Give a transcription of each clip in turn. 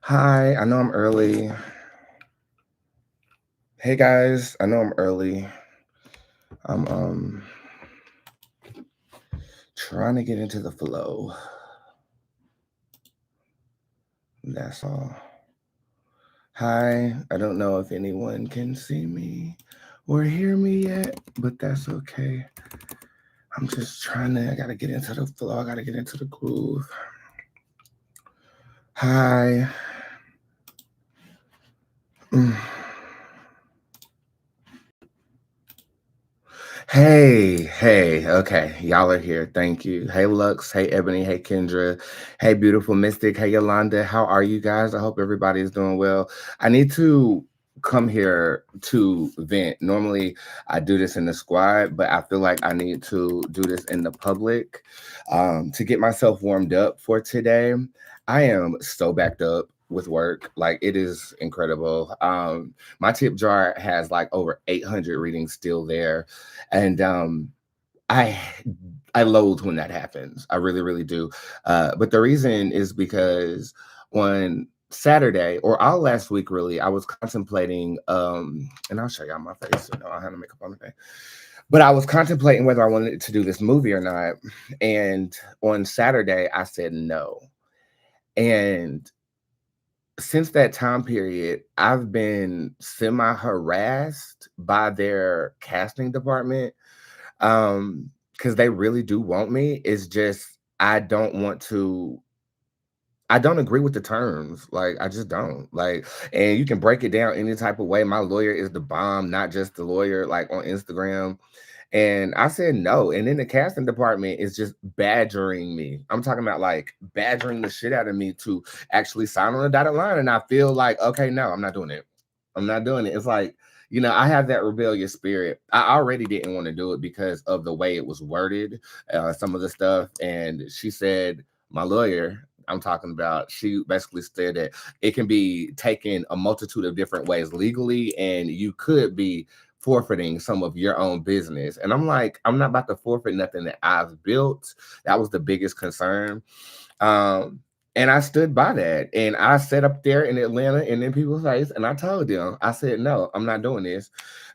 Hi, I know I'm early. Hey guys, I know I'm early. I'm trying to get into the flow. That's all. Hi, I don't know if anyone can see me or hear me yet, but that's okay. I'm just I gotta get into the flow. I gotta get into the groove. Hi. Mm. Hey, okay, y'all are here. Thank you. Hey, Lux. Hey, Ebony. Hey, Kendra. Hey, beautiful Mystic. Hey, Yolanda. How are you guys? I hope everybody is doing well. I need to come here to vent. Normally, I do this in the squad, but I feel like I need to do this in the public to get myself warmed up for today. I am so backed up with work. Like, it is incredible. My tip jar has like over 800 readings still there, and I I loathe when that happens. I really, really do. But the reason is because on Saturday or all last week, really, I was contemplating, and I'll show y'all my face. So no, I had to makeup on the face. But I was contemplating whether I wanted to do this movie or not. And on Saturday, I said no. And since that time period, I've been semi harassed by their casting department, because they really do want me. It's just I don't agree with the terms. Like, I just don't. Like, and you can break it down any type of way. My lawyer is the bomb, not just the lawyer, like on Instagram. And I said no. And then the casting department is just badgering me. I'm talking about like badgering the shit out of me to actually sign on a dotted line. And I feel like, okay, no, I'm not doing it. I'm not doing it. It's like, I have that rebellious spirit. I already didn't want to do it because of the way it was worded, some of the stuff. And she said, my lawyer, I'm talking about, she basically said that it can be taken a multitude of different ways legally, and you could be forfeiting some of your own business. And I'm like, I'm not about to forfeit nothing that I've built. That was the biggest concern. Um, and I stood by that. And I sat up there in Atlanta and in people's face and I told them, I said, no, I'm not doing this.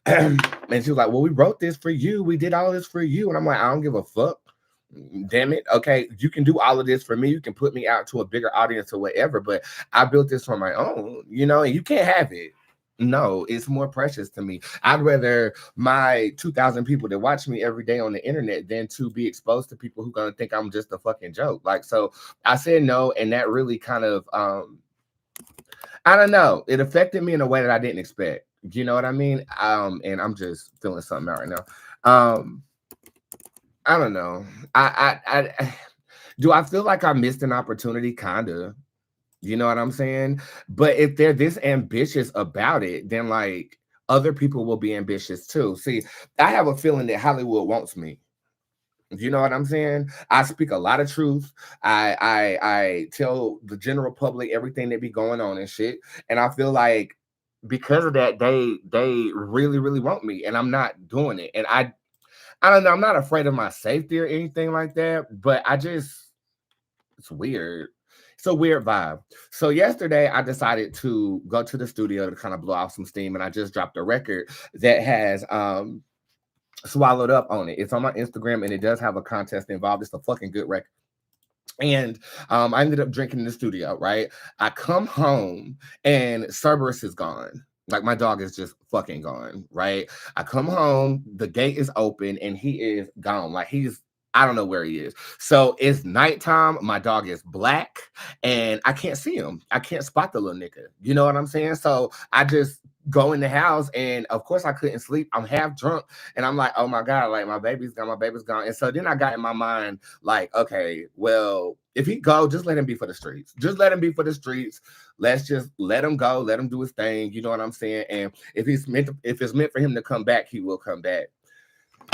And she was like, well, we wrote this for you. We did all this for you. And I'm like, I don't give a fuck. Damn it. Okay, you can do all of this for me. You can put me out to a bigger audience or whatever, but I built this on my own, and you can't have it. No, it's more precious to me. I'd rather my 2,000 people that watch me every day on the internet than to be exposed to people who gonna think I'm just a fucking joke. Like, so I said no, and that really kind of I don't know. It affected me in a way that I didn't expect. You know what I mean? And I'm just feeling something out right now. I don't know. I do I feel like I missed an opportunity? Kinda. You know what I'm saying? But if they're this ambitious about it, then like other people will be ambitious too. See, I have a feeling that Hollywood wants me. You know what I'm saying? I speak a lot of truth. I tell the general public everything that be going on and shit. And I feel like because of that, they really, really want me. And I'm not doing it. And I don't know, I'm not afraid of my safety or anything like that, but it's weird. It's a weird vibe. So yesterday I decided to go to the studio to kind of blow off some steam, and I just dropped a record that has swallowed up on it. It's on my Instagram and it does have a contest involved. It's a fucking good record. And I ended up drinking in the studio, right? I come home and Cerberus is gone. Like, my dog is just fucking gone, right? I come home, the gate is open, and he is gone. Like, I don't know where he is. So it's nighttime. My dog is black, and I can't see him. I can't spot the little nigga. You know what I'm saying? So I just go in the house, and of course I couldn't sleep. I'm half drunk, and I'm like, oh my God, like my baby's gone, my baby's gone. And so then I got in my mind, like, okay, well, if he go, just let him be for the streets. Just let him be for the streets. Let's just let him go, let him do his thing. You know what I'm saying? And if it's meant for him to come back, he will come back.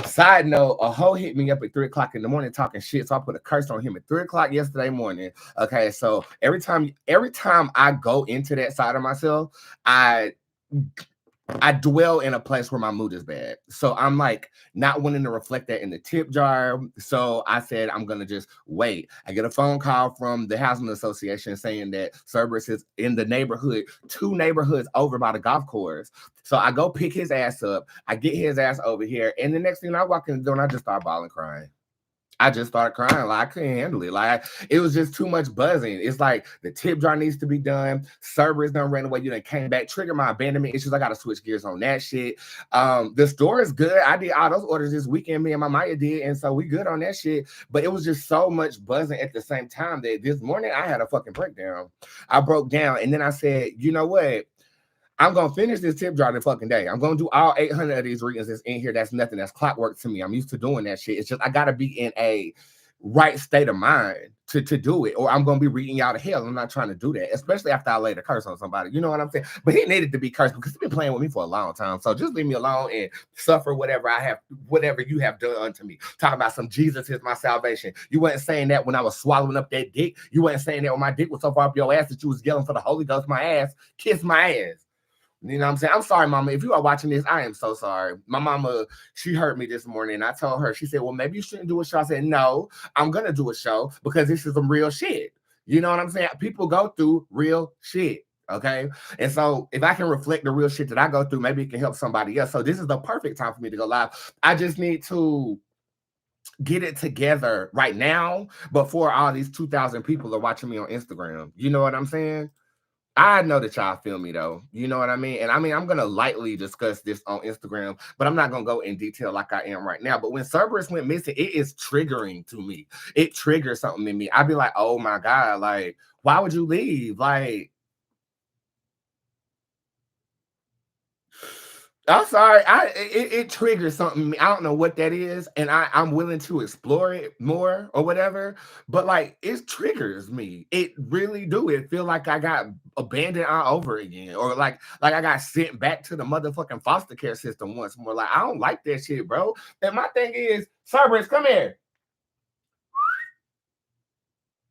Side note, a hoe hit me up at 3 o'clock in the morning talking shit. So I put a curse on him at 3 o'clock yesterday morning. Okay, so every time I go into that side of myself, I I dwell in a place where my mood is bad. So I'm like not wanting to reflect that in the tip jar. So I said, I'm going to just wait. I get a phone call from the housing association saying that Cerberus is in the neighborhood, 2 neighborhoods over by the golf course. So I go pick his ass up. I get his ass over here. And the next thing I walk in the door and I just start bawling crying. I just started crying. Like I couldn't handle it. Like it was just too much buzzing. It's like the tip jar needs to be done. Cerberus done ran away. You done came back. Trigger my abandonment issues. I got to switch gears on that shit. The store is good. I did all those orders this weekend. Me and my Maya did, and so we good on that shit. But it was just so much buzzing at the same time that this morning I had a fucking breakdown. I broke down, and then I said, you know what? I'm going to finish this tip jar the fucking day. I'm going to do all 800 of these readings that's in here. That's nothing. That's clockwork to me. I'm used to doing that shit. It's just I got to be in a right state of mind to do it, or I'm going to be reading y'all to hell. I'm not trying to do that, especially after I laid a curse on somebody. You know what I'm saying? But he needed to be cursed because he's been playing with me for a long time. So just leave me alone and suffer whatever you have done unto me. Talking about some Jesus is my salvation. You weren't saying that when I was swallowing up that dick. You weren't saying that when my dick was so far up your ass that you was yelling for the Holy Ghost, my ass. Kiss my ass. You know what I'm saying? I'm sorry, mama. If you are watching this, I am so sorry. My mama, she hurt me this morning. I told her, she said, well, maybe you shouldn't do a show. I said, no, I'm going to do a show because this is some real shit. You know what I'm saying? People go through real shit. Okay. And so if I can reflect the real shit that I go through, maybe it can help somebody else. So this is the perfect time for me to go live. I just need to get it together right now before all these 2,000 people are watching me on Instagram. You know what I'm saying? I know that y'all feel me though. You know what I mean? And I mean, I'm going to lightly discuss this on Instagram, but I'm not going to go in detail like I am right now. But when Cerberus went missing, it is triggering to me. It triggers something in me. I'd be like, oh my God, like, why would you leave? Like, I'm sorry. It triggers something. I don't know what that is, and I'm willing to explore it more or whatever. But like, it triggers me. It really do. It feel like I got abandoned all over again, or like I got sent back to the motherfucking foster care system once more. Like I don't like that shit, bro. And my thing is, Cerberus, come here,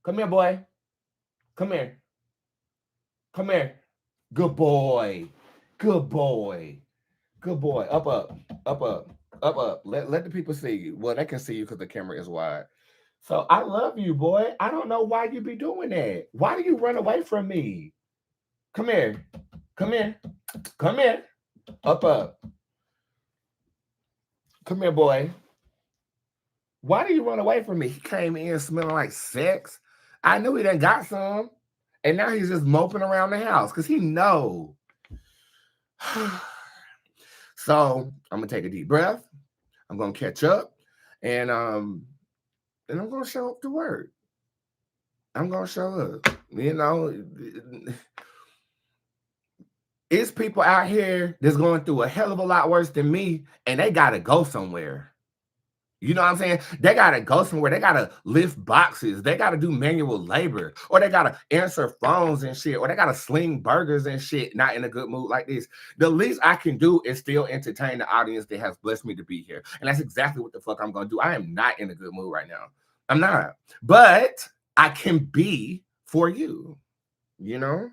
come here, boy, come here, come here. Good boy, good boy. Good boy. Up, up, up, up, up, up. Let the people see you. Well, they can see you because the camera is wide. So I love you, boy. I don't know why you be doing that. Why do you run away from me? Come here. Come here. Come here. Up, up. Come here, boy. Why do you run away from me? He came in smelling like sex. I knew he done got some. And now he's just moping around the house because he know. So I'm gonna take a deep breath. I'm gonna catch up, and I'm gonna show up to work. I'm gonna show up. You know, it's people out here that's going through a hell of a lot worse than me, and they gotta go somewhere. You know what I'm saying? They got to go somewhere. They got to lift boxes. They got to do manual labor, or they got to answer phones and shit, or they got to sling burgers and shit, not in a good mood like this. The least I can do is still entertain the audience that has blessed me to be here. And that's exactly what the fuck I'm going to do. I am not in a good mood right now. I'm not. But I can be for you, you know?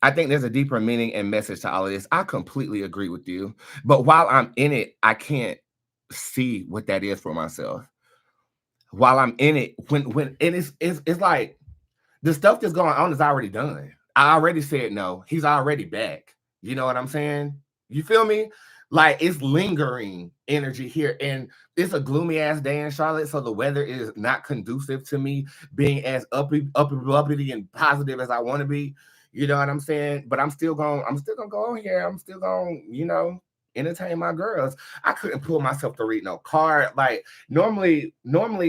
I think there's a deeper meaning and message to all of this. I completely agree with you. But while I'm in it, I can't see what that is for myself. While I'm in it, when and it's like the stuff that's going on is already done. I already said no. He's already back. You know what I'm saying? You feel me? Like it's lingering energy here. And it's a gloomy ass day in Charlotte. So the weather is not conducive to me being as uppity and positive as I want to be. You know what I'm saying? But I'm still gonna go on here. I'm still gonna, entertain my girls. I couldn't pull myself to read no card. Like normally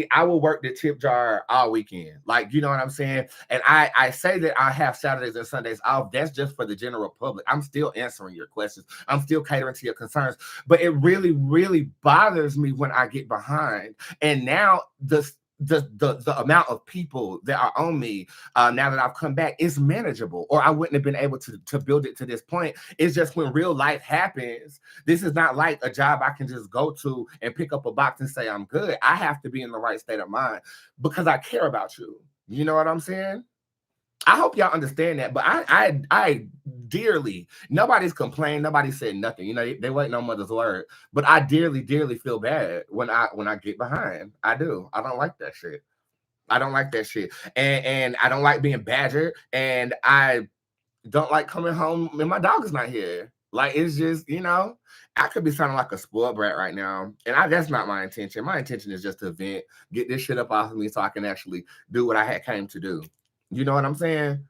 I will work the tip jar all weekend. Like, you know what I'm saying? And I say that I have Saturdays and Sundays off. That's just for the general public. I'm still answering your questions. I'm still catering to your concerns. But it really, really bothers me when I get behind. And now the amount of people that are on me now that I've come back is manageable, or I wouldn't have been able to build it to this point. It's just when real life happens, this is not like a job I can just go to and pick up a box and say I'm good. I have to be in the right state of mind because I care about you. You know what I'm saying? I hope y'all understand that. But I dearly, nobody's complained, nobody said nothing. You know, they wasn't on mother's word. But I dearly feel bad when I get behind. I do. I don't like that shit. I don't like that shit. And I don't like being badgered. And I don't like coming home and my dog is not here. Like it's just, you know, I could be sounding like a spoiled brat right now. And that's not my intention. My intention is just to vent, get this shit up off of me so I can actually do what I had came to do. You know what I'm saying?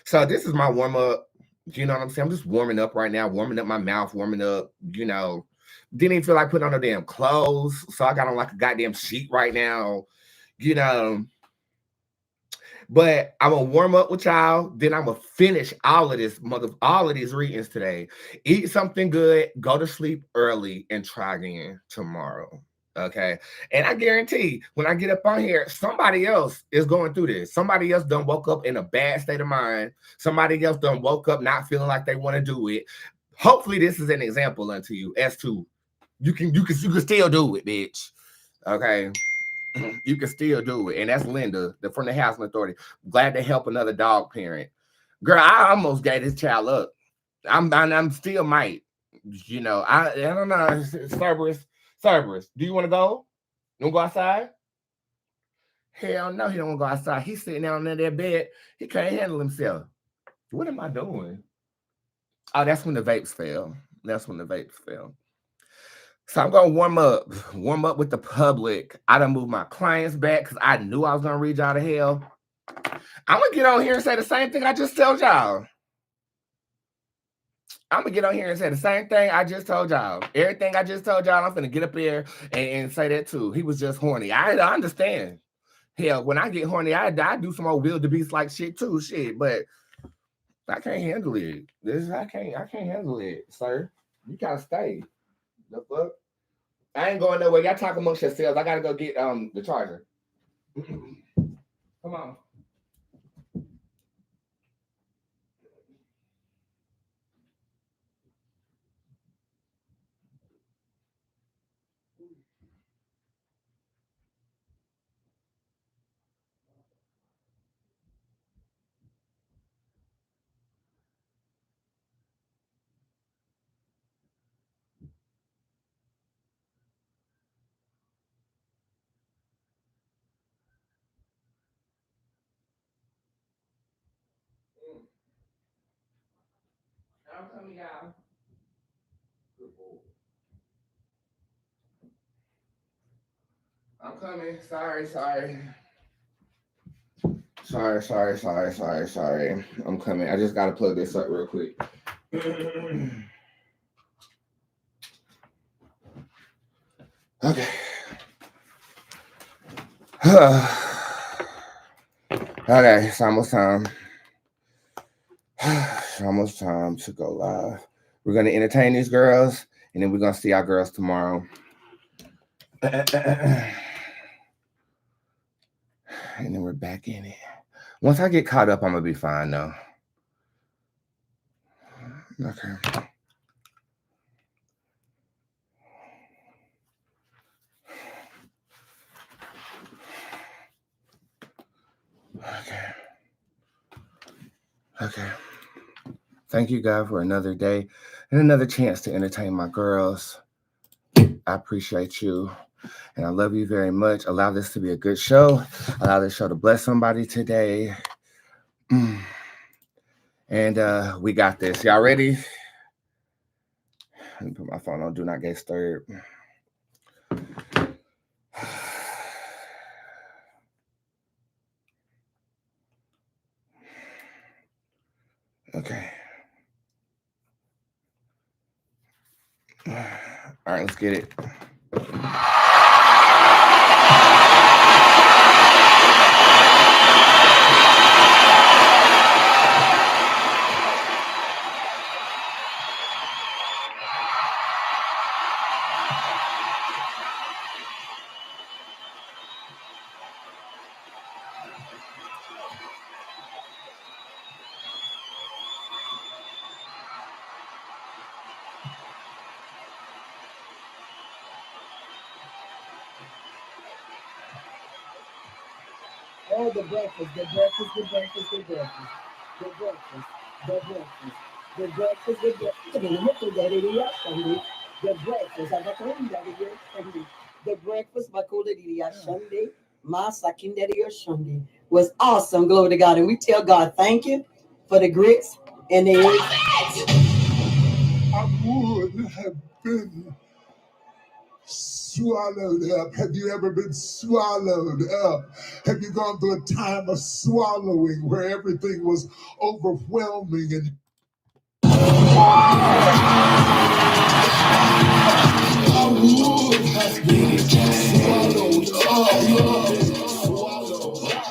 So this is my warm up. You know what I'm saying? I'm just warming up right now, warming up my mouth, warming up, you know. Didn't even feel like putting on no damn clothes. So I got on like a goddamn sheet right now, you know. But I'm gonna warm up with y'all. Then I'm gonna finish all of these readings today. Eat something good, go to sleep early, and try again tomorrow. Okay. And I guarantee when I get up on here, somebody else is going through this. Somebody else done woke up in a bad state of mind. Somebody else done woke up not feeling like they want to do it. Hopefully, this is an example unto you as to you can still do it, bitch. Okay. You can still do it. And that's Linda, from the Housing Authority. Glad to help another dog parent. Girl, I almost gave this child up. I'm still might. You know, I don't know. Cerberus, do you want to go? You want to go outside? Hell no, he don't want to go outside. He's sitting down in that bed. He can't handle himself. What am I doing? Oh, that's when the vapes fail. That's when the vapes fail. So I'm gonna warm up with the public. I done moved my clients back because I knew I was gonna read y'all to hell. I'm gonna get on here and say the same thing I just told y'all. I'm gonna get on here and say the same thing I just told y'all. Everything I just told y'all, I'm gonna get up here and say that too. He was just horny. I understand. Hell, when I get horny, I do some old wildebeest like shit too. Shit, but I can't handle it. I can't handle it, sir. You gotta stay. The fuck? I ain't going nowhere. Y'all talk amongst yourselves. I gotta go get the charger. Come on. I'm coming, y'all. I'm coming. Sorry. I'm coming. I just gotta plug this up real quick. Okay. Okay, it's almost time. It's almost time to go live. We're gonna entertain these girls, and then we're gonna see our girls tomorrow. And then we're back in it. Once I get caught up, I'm gonna be fine though. Okay. Okay. Thank you, God, for another day and another chance to entertain my girls. I appreciate you. And I love you very much. Allow this to be a good show. Allow this show to bless somebody today. And we got this. Y'all ready? Let me put my phone on. Do not get stirred. Okay. All right, let's get it. Oh, the breakfast, the breakfast, the breakfast, the breakfast, the breakfast, the breakfast, the breakfast, the breakfast. The breakfast, the breakfast, Sunday, Masa Kinderia Sunday was awesome. Glory to God. And we tell God, thank you for the grits and the eggs. I would have been swallowed up. Have you ever been swallowed up? Have you gone through a time of swallowing where everything was overwhelming and I would have been swallowed up, swallowed up.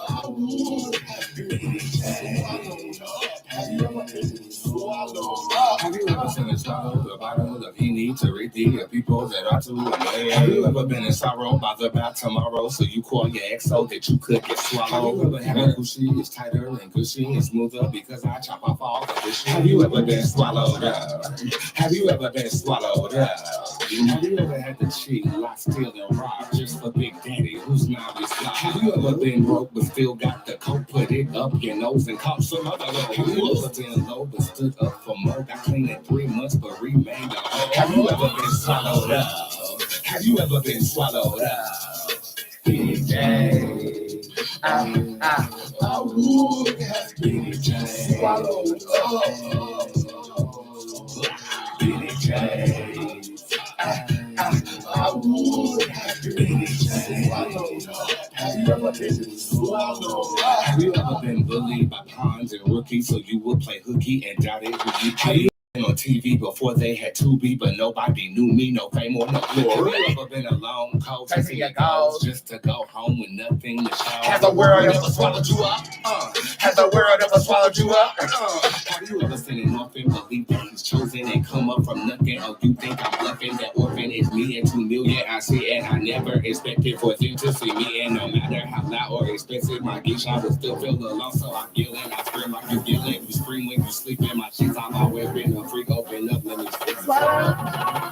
I would have been swallowed up. Have you ever been swallowed up? Have you ever seen a swallow the bottle of he need to read the people that are too annoying? Have you ever been in sorrow about tomorrow? So you call your ex so that you could get swallowed? Have you ever had a cushy is tighter and gushy and smoother because I chop off all the bushy? Have you ever been swallowed up? Have you ever been swallowed up? Have you ever had to cheat, lie, steal, and rob just for Big Daddy who's now is not? Have you ever been broke but still got the coat, put it up your nose and caught some other load? Have you ever been low but stood up for more? Got clean in 3 months but remained a hoe? Have you ever been swallowed up? Have you ever been swallowed up? Big Daddy, I would have been swallowed up. Big Daddy. I would have been swallowed up. Have you ever been swallowed up? Have you ever been bullied by pawns and rookies so you would play hooky and doubted who you be? On TV before they had to be, but nobody knew me, no fame or no glory. Have you ever been alone, cold, chasing your goals just to go home with nothing to show? Has the world ever swallowed you up? Has the world ever swallowed you up? Have you ever seen an orphan believe that he's chosen and come up from nothing? Oh, you think I'm bluffing? That orphan is me and 2 million. I see it. I never expected for them to see me, and no matter how loud or expensive my geek, I would still feel alone. So I feel it. I scream like you feel it. You scream when you sleep in my sheets. I've always been a freak. Open up, let me speak. Swallow,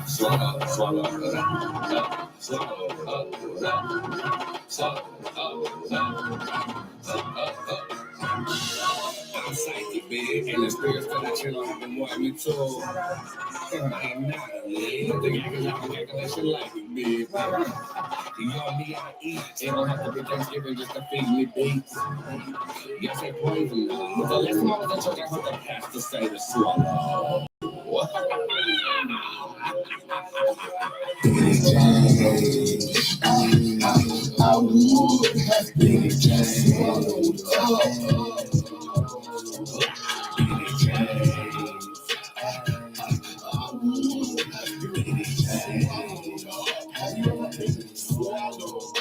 swallow, swallow, swallow, I'm psychic, big, and the spirits that I chill on the more me too. I'm not a lead. The calculation like me, big. You know me, I eat. It don't have to be Thanksgiving just to feed me beats. Yes, I poison. But the last time I was in church, I heard the pastor say to swallow. I would have been swallowed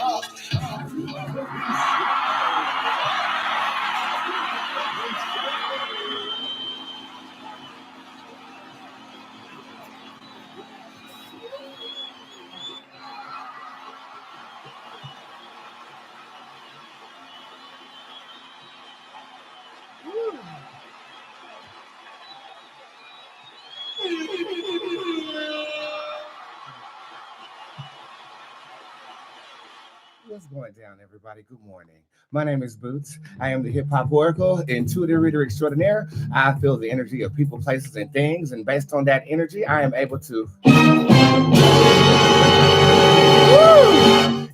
up. What's going down, everybody? Good morning. My name is Bootz. I am the hip hop oracle, intuitive reader extraordinaire. I feel the energy of people, places, and things, and based on that energy, I am able to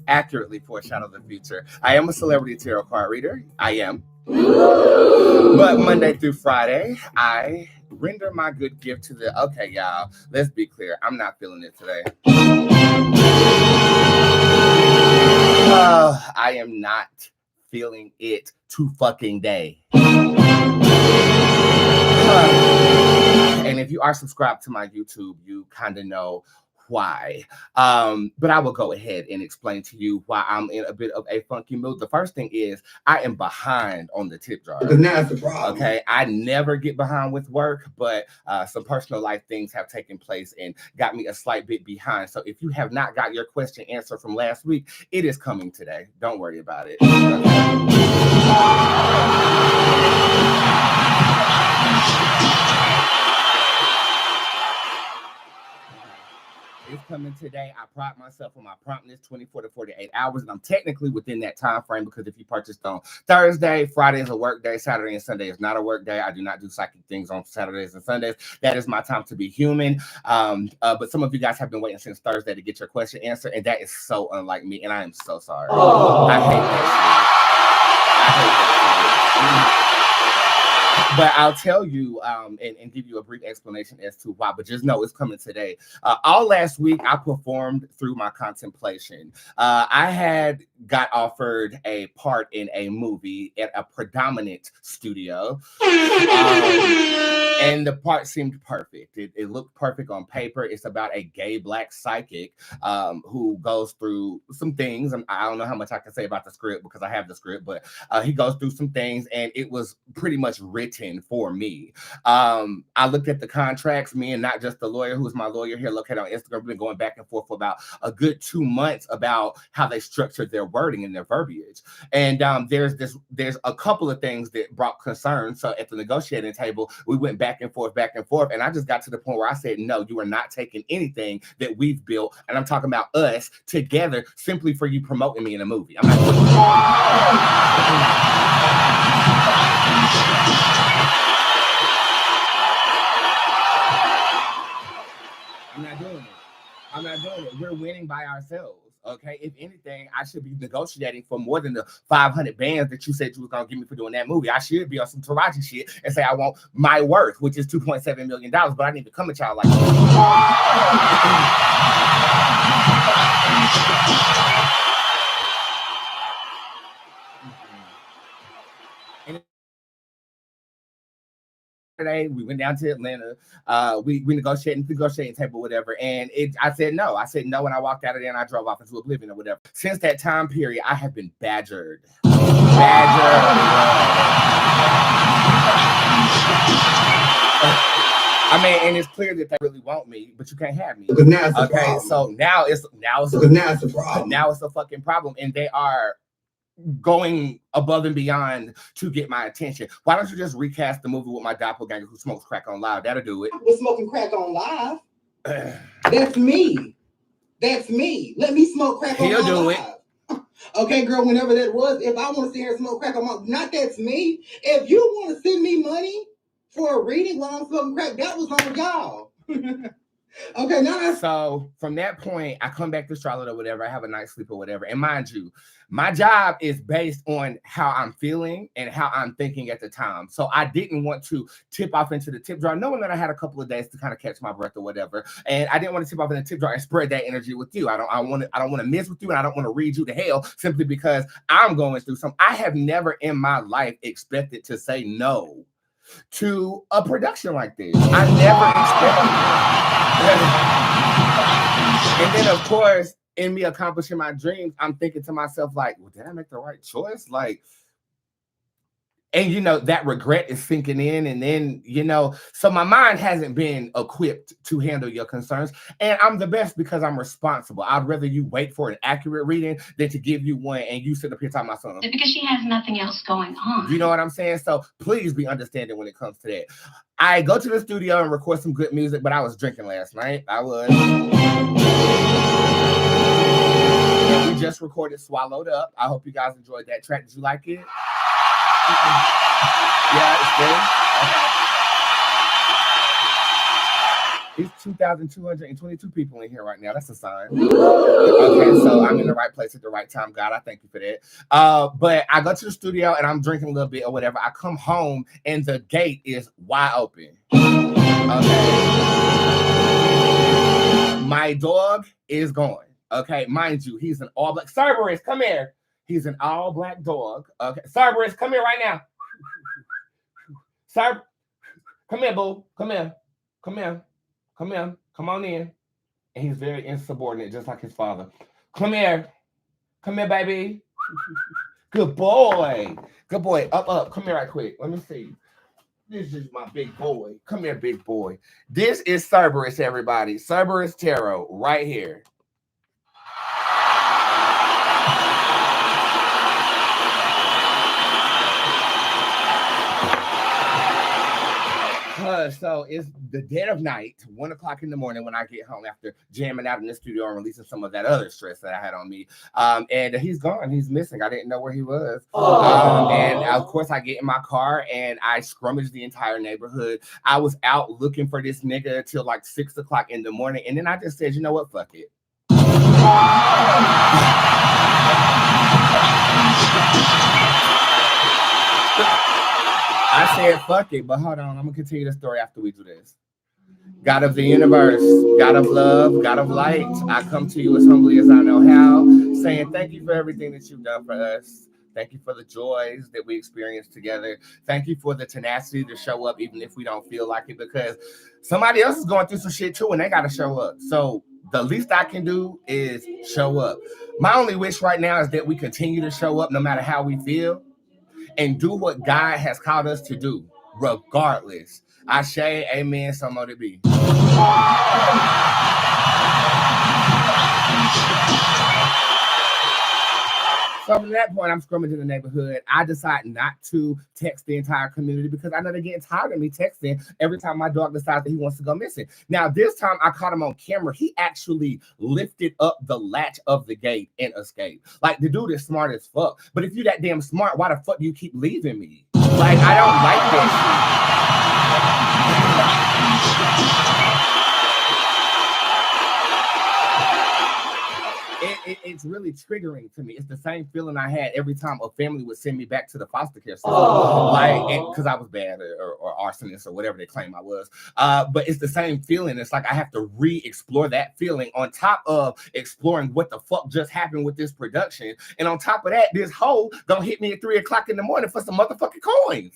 accurately foreshadow the future. I am a celebrity tarot card reader. I am. But Monday through Friday, I render my good gift to the. Okay, y'all, let's be clear. I'm not feeling it today. I am not feeling it to fucking day. And if you are subscribed to my YouTube, you kind of know why. But I will go ahead and explain to you why I'm in a bit of a funky mood. The first thing is I am behind on the tip jar. Because now it's the problem. Okay, I never get behind with work, but some personal life things have taken place and got me a slight bit behind. So if you have not got your question answered from last week, it is coming today. Don't worry about it. It's coming today. I pride myself on my promptness, 24 to 48 hours, and I'm technically within that time frame because if you purchased on Thursday, Friday is a work day, Saturday and Sunday is not a work day. I do not do psychic things on Saturdays and Sundays. That is my time to be human. But some of you guys have been waiting since Thursday to get your question answered, and that is so unlike me, and I am so sorry. Oh. I hate that shit. But I'll tell you and give you a brief explanation as to why, but just know it's coming today. All last week, I performed through my contemplation. I had got offered a part in a movie at a predominant studio. And the part seemed perfect. It looked perfect on paper. It's about a gay black psychic who goes through some things. I don't know how much I can say about the script because I have the script, but he goes through some things, and it was pretty much written for me. I looked at the contracts, me and not just the lawyer who's my lawyer here located on Instagram. We've been going back and forth for about a good 2 months about how they structured their wording and their verbiage. And there's a couple of things that brought concern. So at the negotiating table, we went back and forth, and I just got to the point where I said, no, you are not taking anything that we've built, and I'm talking about us together simply for you promoting me in a movie. I'm not doing it. I'm not doing it. We're winning by ourselves. Okay, if anything, I should be negotiating for more than the 500 bands that you said you was gonna give me for doing that movie. I should be on some Taraji shit and say I want my worth, which is $2.7 million, but I need to come at y'all like we went down to Atlanta. We negotiating table, whatever. And I said no. And I walked out of there and I drove off into oblivion or whatever. Since that time period, I have been badgered. I mean, and it's clear that they really want me, but you can't have me. But now it's a okay, problem. So now it's a problem. Now it's a fucking problem, and they are going above and beyond to get my attention. Why don't you just recast the movie with my doppelganger who smokes crack on live? That'll do it. We're smoking crack on live. That's me. Let me smoke crack on live. He'll do it. Okay, girl, whenever that was, if I want to sit here and smoke crack on my, not that's me. If you want to send me money for a reading while I'm smoking crack, that was on y'all. Okay, now so from that point, I come back to Charlotte or whatever. I have a night's sleep or whatever. And mind you, my job is based on how I'm feeling and how I'm thinking at the time. So I didn't want to tip off into the tip jar, knowing that I had a couple of days to kind of catch my breath or whatever. And I didn't want to tip off in the tip jar and spread that energy with you. I don't want to miss with you, and I don't want to read you to hell simply because I'm going through something. I have never in my life expected to say no to a production like this. I never expected it. And then, of course, in me accomplishing my dreams, I'm thinking to myself, like, well, did I make the right choice? Like, and, that regret is sinking in. And then, so my mind hasn't been equipped to handle your concerns. And I'm the best because I'm responsible. I'd rather you wait for an accurate reading than to give you one and you sit up here talking about something. Because she has nothing else going on. You know what I'm saying? So please be understanding when it comes to that. I go to the studio and record some good music, but I was drinking last night. I was. And we just recorded Swallowed Up. I hope you guys enjoyed that track. Did you like it? Yeah, it's good. Okay. It's 2,222 people in here right now. That's a sign. Okay, so I'm in the right place at the right time. God, I thank you for that. But I go to the studio and I'm drinking a little bit or whatever. I come home and the gate is wide open. Okay. My dog is gone. Okay, mind you, he's an all black. Cerberus, come here. He's an all black dog. Okay, Cerberus, come here right now. Sir, come here, boo. Come here. Come on in. And he's very insubordinate, just like his father. Come here, baby. Good boy. Up. Come here right quick. Let me see. This is my big boy. Come here, big boy. This is Cerberus, everybody. Cerberus Tarot right here. So it's the dead of night, 1 o'clock in the morning when I get home after jamming out in the studio and releasing some of that other stress that I had on me. And he's gone. He's missing. I didn't know where he was. And of course, I get in my car and I scrummage the entire neighborhood. I was out looking for this nigga till like 6 o'clock in the morning. And then I just said, you know what? Fuck it. I said, fuck it, but hold on. I'm going to continue the story after we do this. God of the universe, God of love, God of light, I come to you as humbly as I know how, saying thank you for everything that you've done for us. Thank you for the joys that we experienced together. Thank you for the tenacity to show up even if we don't feel like it, because somebody else is going through some shit too and they got to show up. So the least I can do is show up. My only wish right now is that we continue to show up no matter how we feel and do what God has called us to do, regardless. Ashe, amen, so mote it be. So from that point, I'm scrummaging the neighborhood. I decide not to text the entire community because I know they're getting tired of me texting every time my dog decides that he wants to go missing. Now, this time I caught him on camera. He actually lifted up the latch of the gate and escaped. Like, the dude is smart as fuck. But if you're that damn smart, why the fuck do you keep leaving me? Like, I don't like that shit. It's really triggering to me. It's the same feeling I had every time a family would send me back to the foster care system, like because I was bad or arsonist or whatever they claim I was. But it's the same feeling. It's like I have to re-explore that feeling on top of exploring what the fuck just happened with this production, and on top of that, this hoe gonna hit me at 3 o'clock in the morning for some motherfucking coins.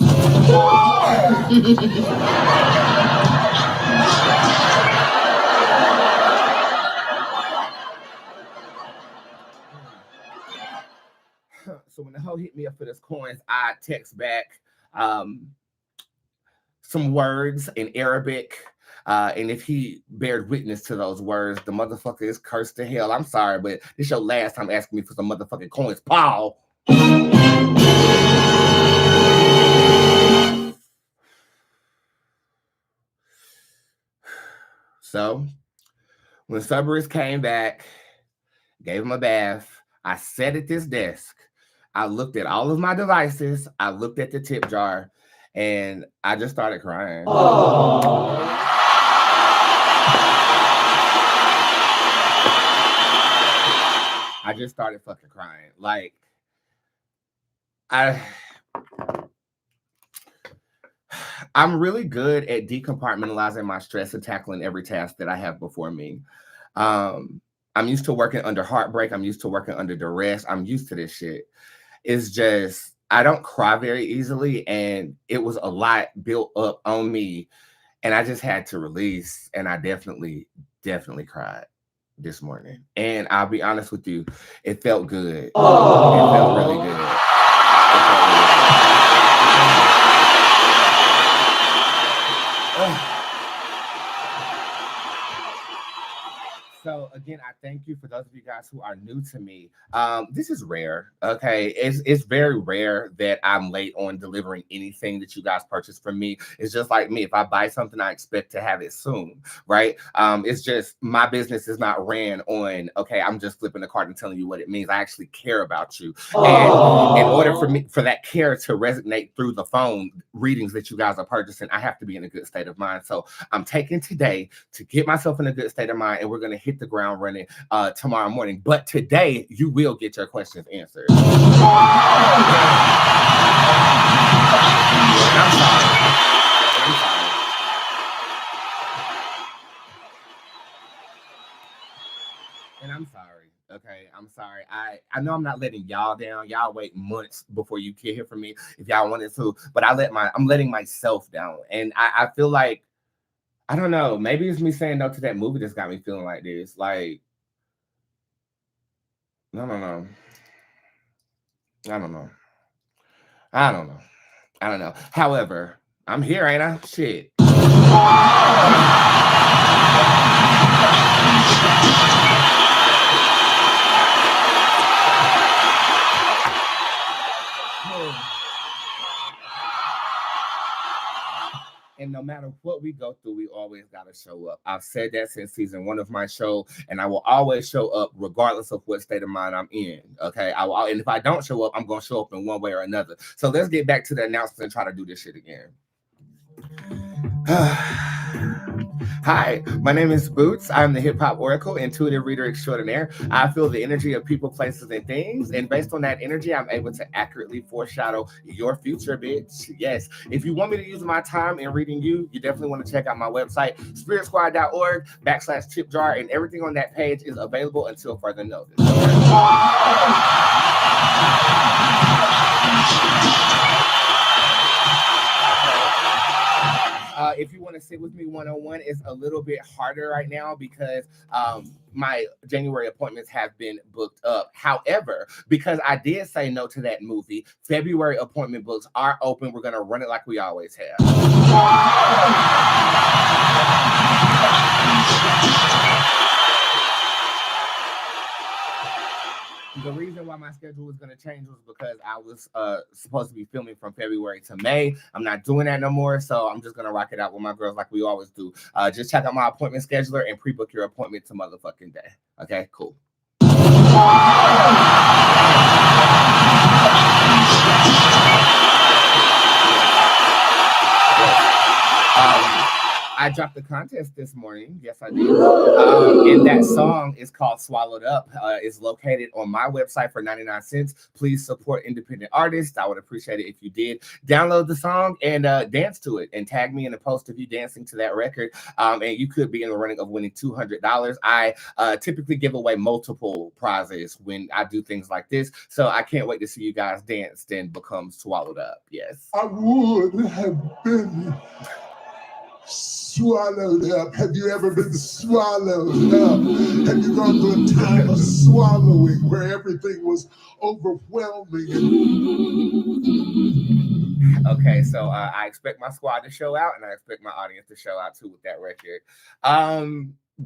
So when the hoe hit me up for this coins, I text back some words in Arabic. And if he bared witness to those words, the motherfucker is cursed to hell. I'm sorry, but this your last time asking me for some motherfucking coins, Paul. So when Cerberus came back, gave him a bath, I sat at this desk. I looked at all of my devices. I looked at the tip jar, and I just started crying. I just started fucking crying. Like, I'm really good at decompartmentalizing my stress and tackling every task that I have before me. I'm used to working under heartbreak. I'm used to working under duress. I'm used to this shit. It's just, I don't cry very easily, and it was a lot built up on me, and I just had to release, and I definitely cried this morning. And I'll be honest with you, it felt good. It felt really good. So again, I thank you for those of you guys who are new to me. This is rare, okay? It's very rare that I'm late on delivering anything that you guys purchase from me. It's just like me. If I buy something, I expect to have it soon, right? It's just my business is not ran on, okay, I'm just flipping the card and telling you what it means. I actually care about you. And in order for that care to resonate through the phone readings that you guys are purchasing, I have to be in a good state of mind. So I'm taking today to get myself in a good state of mind, and we're going to hit the ground running tomorrow morning. But today you will get your questions answered. I'm sorry. And I'm sorry. Okay, I'm sorry. I know I'm not letting y'all down. Y'all wait months before you can hear from me if y'all wanted to, but I'm letting myself down. And I feel like, I don't know, maybe it's me saying no to that movie that's got me feeling like this. Like, no. I don't know. However, I'm here, ain't I? Shit. And no matter matter what we go through, we always got to show up. I've said that since season 1 of my show, and I will always show up regardless of what state of mind I'm in. Okay. And if I don't show up, I'm going to show up in one way or another. So let's get back to the announcements and try to do this shit again. Hi, my name is Bootz. I'm the hip hop oracle, intuitive reader extraordinaire. I feel the energy of people, places, and things. And based on that energy, I'm able to accurately foreshadow your future, bitch. Yes. If you want me to use my time in reading you, you definitely want to check out my website, spiritsquad.org/tipjar, and everything on that page is available until further notice. If you want to sit with me one-on-one, it's a little bit harder right now because my January appointments have been booked up. However, because I did say no to that movie, February appointment books are open. We're going to run it like we always have. The reason why my schedule was going to change was because I was supposed to be filming from February to May. I'm not doing that no more, so I'm just going to rock it out with my girls like we always do. Just check out my appointment scheduler and pre-book your appointment to motherfucking day. Okay, cool. I dropped the contest this morning. Yes, I did. And that song is called Swallowed Up. It's located on my website for 99 cents. Please support independent artists. I would appreciate it if you did. Download the song and dance to it. And tag me in a post of you dancing to that record. And you could be in the running of winning $200. I typically give away multiple prizes when I do things like this. So I can't wait to see you guys dance and become swallowed up. Yes. I would have been swallowed up. Have you ever been swallowed up? Have you gone through a time of swallowing where everything was overwhelming? Okay, so I expect my squad to show out, and I expect my audience to show out too with that record.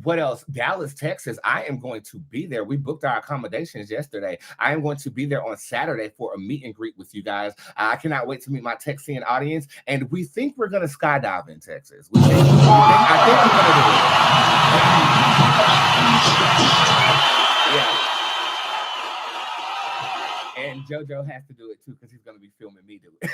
What else? Dallas, Texas. I am going to be there. We booked our accommodations yesterday. I am going to be there on Saturday for a meet and greet with you guys. I cannot wait to meet my Texian audience. And we think we're going to skydive in Texas. I think we're going to do it. Yeah. And JoJo has to do it too because he's going to be filming me do it.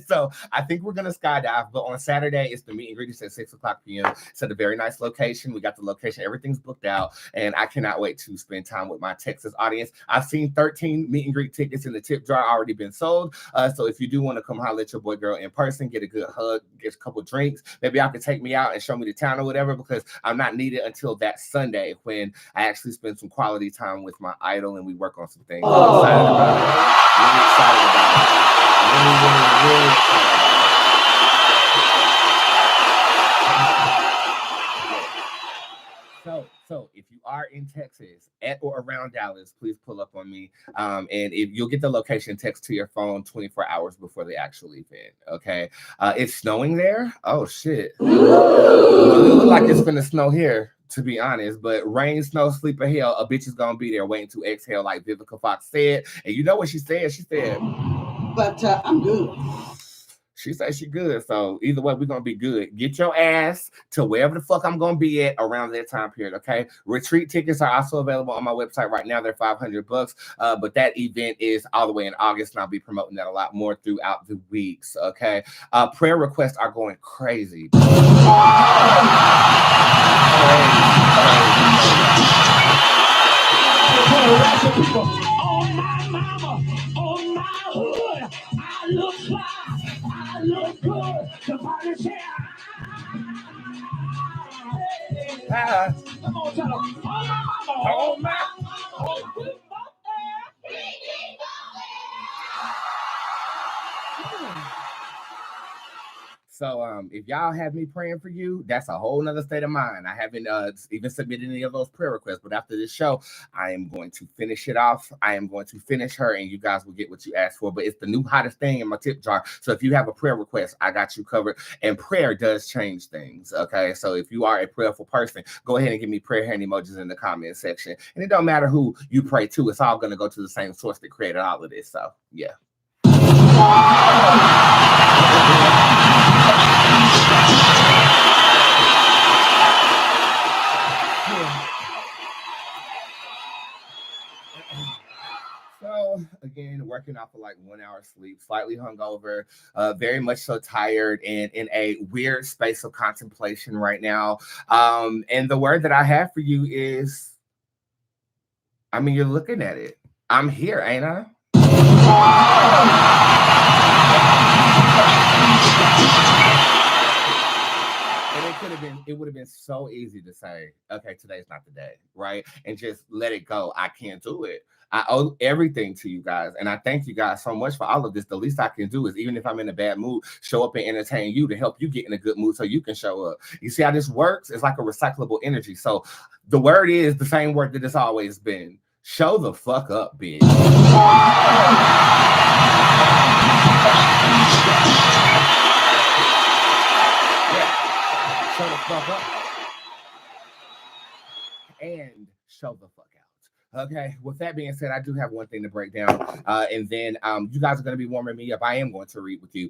So I think we're going to skydive. But on Saturday, it's the meet and greet. It's at 6:00 p.m. It's at a very nice location. We got the location. Everything's booked out. And I cannot wait to spend time with my Texas audience. I've seen 13 meet and greet tickets in the tip jar already been sold. So if you do want to come holler at your boy girl in person, get a good hug, get a couple drinks, maybe y'all can take me out and show me the town or whatever, because I'm not needed until that Sunday when I actually spend some quality time with my idol and we work on some things. I'm excited about it. Really excited about it. Really excited about it. So if you are in Texas at or around Dallas, please pull up on me. And if you'll get the location text to your phone 24 hours before the actual event. Okay. It's snowing there. Oh shit. It looks like it's gonna snow here, to be honest, but rain, snow, sleep, or hell, a bitch is gonna be there waiting to exhale, like Vivica Fox said. And you know what she said? She said, but I'm good. She said she good. So either way, we're gonna be good. Get your ass to wherever the fuck I'm gonna be at around that time period. Okay. Retreat tickets are also available on my website right now. They're $500. But that event is all the way in August, and I'll be promoting that a lot more throughout the weeks. Okay. Prayer requests are going crazy. Crazy. On my mama, on my hood, I look fly, I look good. The party say, come on, tell them, on my mama, on my, So if y'all have me praying for you, that's a whole nother state of mind. I haven't even submitted any of those prayer requests, but after this show, I am going to finish it off. I am going to finish her, and you guys will get what you asked for. But it's the new hottest thing in my tip jar. So if you have a prayer request, I got you covered. And prayer does change things, okay? So if you are a prayerful person, go ahead and give me prayer hand emojis in the comment section. And it don't matter who you pray to. It's all going to go to the same source that created all of this. So, yeah. working off of like 1 hour sleep, slightly hungover, very much so tired and in a weird space of contemplation right now. And the word that I have for you is, I mean, you're looking at it. I'm here, ain't I? It would have been so easy to say, okay, today's not the day, right? And just let it go. I can't do it. I owe everything to you guys. And I thank you guys so much for all of this. The least I can do is, even if I'm in a bad mood, show up and entertain you to help you get in a good mood so you can show up. You see how this works? It's like a recyclable energy. So the word is the same word that it's always been. Show the fuck up, bitch. Show the fuck up and show the fuck out. Okay, with that being said, I do have one thing to break down, and then you guys are going to be warming me up. I am going to read with you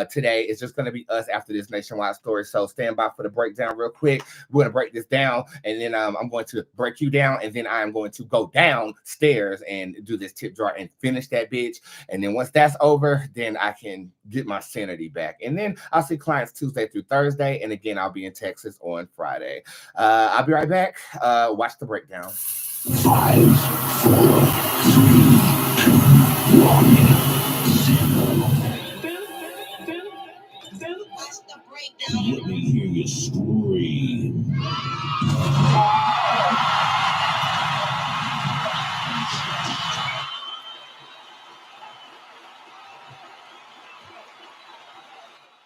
today. It's just going to be us after this nationwide story, so stand by for the breakdown real quick. We're going to break this down, and then I'm going to break you down, and then I am going to go downstairs and do this tip jar and finish that bitch, and then once that's over, then I can get my sanity back, and then I'll see clients Tuesday through Thursday, and again, I'll be in Texas on Friday. I'll be right back. Watch the breakdown. 5, 4, 3, 2, 1, 0. Let me hear you scream.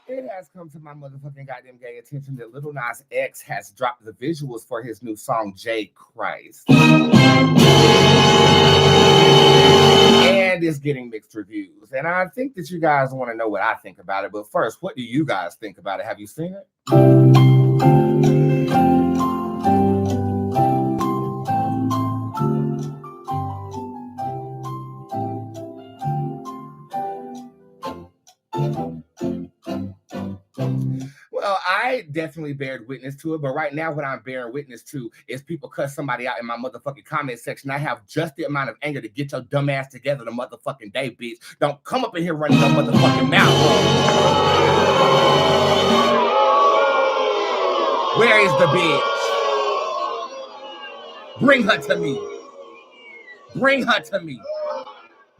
It has come to my motherfucking goddamn gay attention that Lil Nas X has dropped the visuals for his new song, J. Christ. And it's getting mixed reviews. And I think that you guys want to know what I think about it. But first, what do you guys think about it? Have you seen it? Well, I definitely bared witness to it, but right now what I'm bearing witness to is people cuss somebody out in my motherfucking comment section. I have just the amount of anger to get your dumb ass together the motherfucking day, bitch. Don't come up in here running your motherfucking mouth. Where is the bitch? Bring her to me. Bring her to me.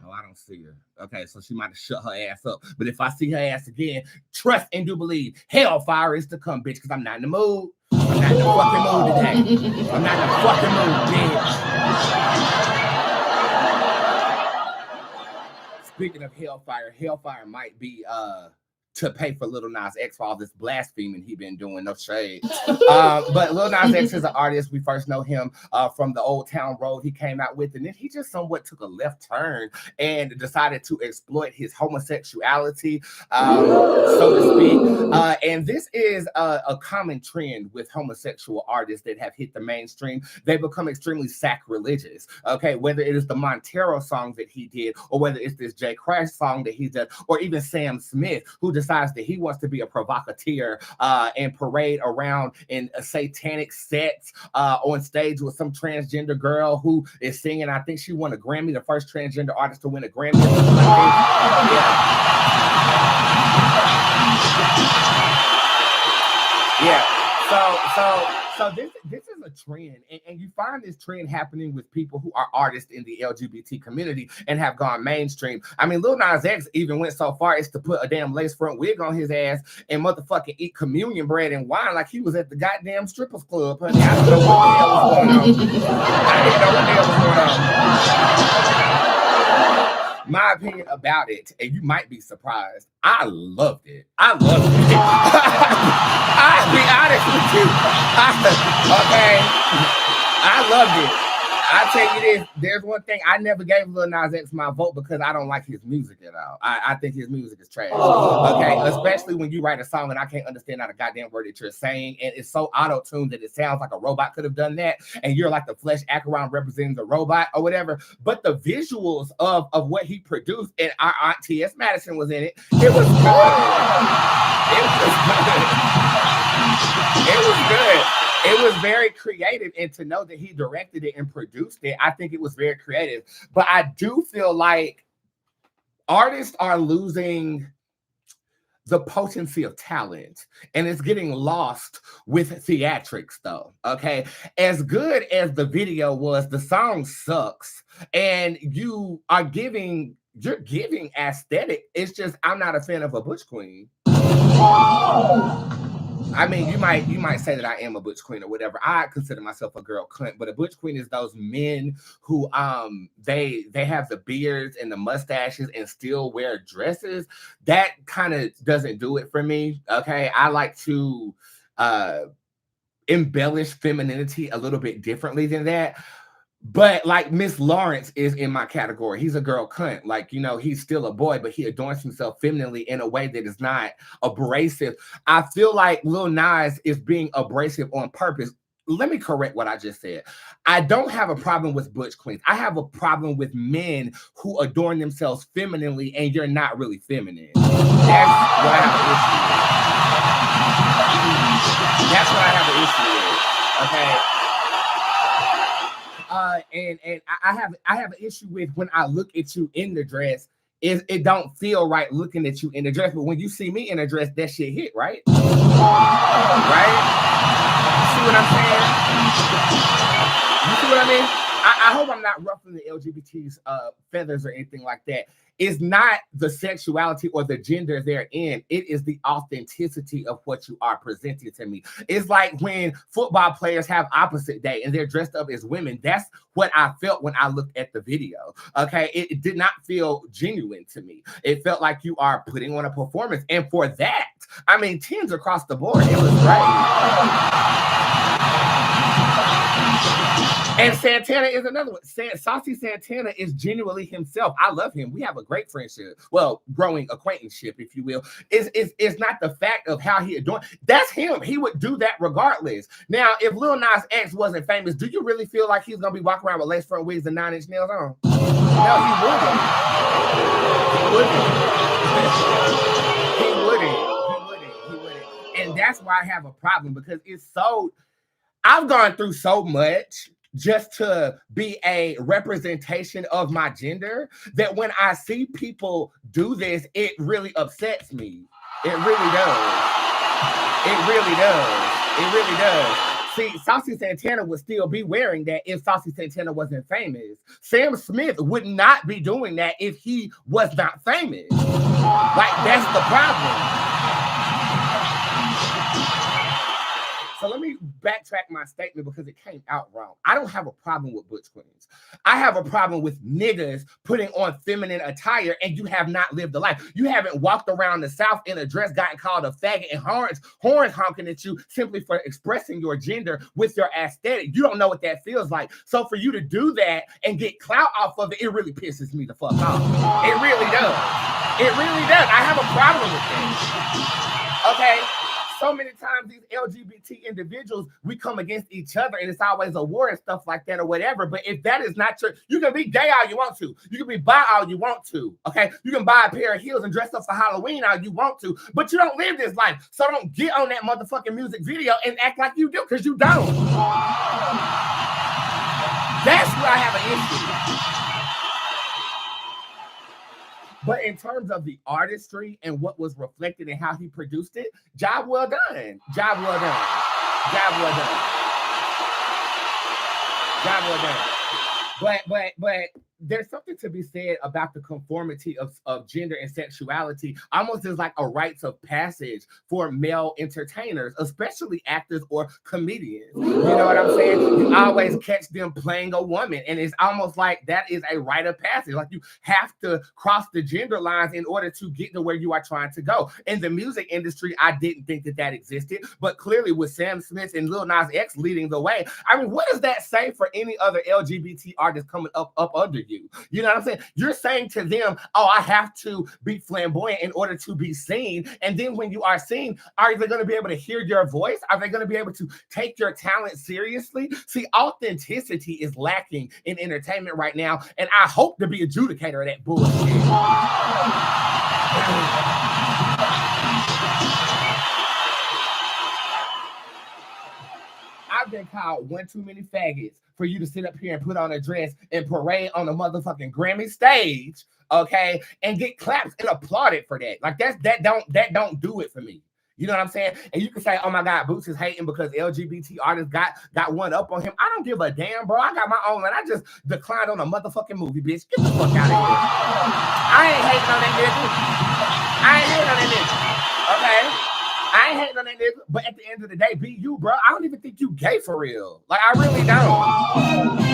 Oh, I don't see her. Okay, so she might have shut her ass up. But if I see her ass again, trust and do believe hellfire is to come, bitch, because I'm not in the mood. I'm not in the fucking mood today. I'm not in the fucking mood, bitch. Speaking of hellfire might be to pay for Lil Nas X for all this blaspheming he been doing, no shade. But Lil Nas X is an artist. We first know him from the Old Town Road he came out with, and then he just somewhat took a left turn and decided to exploit his homosexuality, so to speak. And this is a common trend with homosexual artists that have hit the mainstream. They become extremely sacrilegious, okay? Whether it is the Montero song that he did, or whether it's this J. Christ song that he did, or even Sam Smith, who decides that he wants to be a provocateur and parade around in a satanic sets on stage with some transgender girl who is singing. I think she won a Grammy, the first transgender artist to win a Grammy. Yeah. So this is a trend, and you find this trend happening with people who are artists in the LGBT community and have gone mainstream. I mean, Lil Nas X even went so far as to put a damn lace front wig on his ass and motherfucking eat communion bread and wine like he was at the goddamn strippers club. Honey, I didn't know what the hell was going on. I didn't know what the hell was going on. My opinion about it, and you might be surprised, I loved it. I'll be honest with you. Okay, I loved it. I'll tell you this, there's one thing, I never gave Lil Nas X my vote because I don't like his music at all. I think his music is trash. Okay, especially when you write a song and I can't understand not a goddamn word that you're saying, and it's so auto-tuned that it sounds like a robot could have done that, and you're like the flesh Acheron representing the robot or whatever. But the visuals of what he produced, and our aunt T.S. Madison was in it, it was good. It was good. It was very creative, and to know that he directed it and produced it, I think it was very creative. But I do feel like artists are losing the potency of talent, and it's getting lost with theatrics though. Okay, as good as the video was, the song sucks, and you're giving aesthetic. It's just I'm not a fan of a butch queen. I mean, you might say that I am a butch queen or whatever. I consider myself a girl cunt, but a butch queen is those men who they have the beards and the mustaches and still wear dresses. That kind of doesn't do it for me. Okay, I like to embellish femininity a little bit differently than that. But like Miss Lawrence is in my category. He's a girl cunt. Like, you know, he's still a boy, but he adorns himself femininely in a way that is not abrasive. I feel like Lil Nas is being abrasive on purpose. Let me correct what I just said. I don't have a problem with butch queens. I have a problem with men who adorn themselves femininely and you're not really feminine. That's what I have an issue with. That's what I have an issue with. Okay. And I have an issue with when I look at you in the dress, it don't feel right looking at you in the dress, but when you see me in a dress, that shit hit, right? Right? You see what I'm saying? You see what I mean? I hope I'm not ruffling the LGBT's feathers or anything like that. It's not the sexuality or the gender they're in. It is the authenticity of what you are presenting to me. It's like when football players have opposite day and they're dressed up as women. That's what I felt when I looked at the video. Okay, it did not feel genuine to me. It felt like you are putting on a performance. And for that, I mean, 10s across the board. It was great. And Santana is another one. Saucy Santana is genuinely himself. I love him. We have a great friendship. Well, growing acquaintanceship, if you will. It's not the fact of how he adorned. That's him. He would do that regardless. Now, if Lil Nas X wasn't famous, do you really feel like he's going to be walking around with lace front wigs and 9-inch nails on? No, he wouldn't. He wouldn't. And that's why I have a problem, because I've gone through so much just to be a representation of my gender that when I see people do this, it really upsets me. It really does. It really does. See, Saucy Santana would still be wearing that if Saucy Santana wasn't famous. Sam Smith would not be doing that if he was not famous. Like, that's the problem. So let me backtrack my statement because it came out wrong. I don't have a problem with butch queens. I have a problem with niggas putting on feminine attire and you have not lived a life. You haven't walked around the South in a dress, gotten called a faggot, and horns honking at you simply for expressing your gender with your aesthetic. You don't know what that feels like. So for you to do that and get clout off of it, it really pisses me the fuck off. It really does. It really does. I have a problem with that. Okay? So many times these LGBT individuals, we come against each other and it's always a war and stuff like that or whatever. But if that is not true, you can be gay all you want to. You can be bi all you want to. Okay. You can buy a pair of heels and dress up for Halloween all you want to, but you don't live this life. So don't get on that motherfucking music video and act like you do, because you don't. That's where I have an issue. But in terms of the artistry and what was reflected and how he produced it, job well done. Job well done. Job well done. Job well done. But there's something to be said about the conformity of gender and sexuality, almost as like a rites of passage for male entertainers, especially actors or comedians. You know what I'm saying? You always catch them playing a woman, and it's almost like that is a rite of passage. Like you have to cross the gender lines in order to get to where you are trying to go. In the music industry, I didn't think that existed, but clearly with Sam Smith and Lil Nas X leading the way, I mean, what does that say for any other LGBT artist coming up under you? You know what I'm saying? You're saying to them, oh, I have to be flamboyant in order to be seen. And then when you are seen, are they going to be able to hear your voice? Are they going to be able to take your talent seriously? See, authenticity is lacking in entertainment right now. And I hope to be adjudicator of that bullshit. I've been called one too many faggots for you to sit up here and put on a dress and parade on a motherfucking Grammy stage, okay, and get claps and applauded for that. Like that don't do it for me. You know what I'm saying? And you can say, oh my God, Boots is hating because LGBT artists got one up on him. I don't give a damn, bro. I got my own, and I just declined on a motherfucking movie, bitch. Get the fuck out of here. I ain't hating on that nigga. Okay? I ain't hating on that nigga, but at the end of the day, be you, bro. I don't even think you gay for real. Like, I really don't.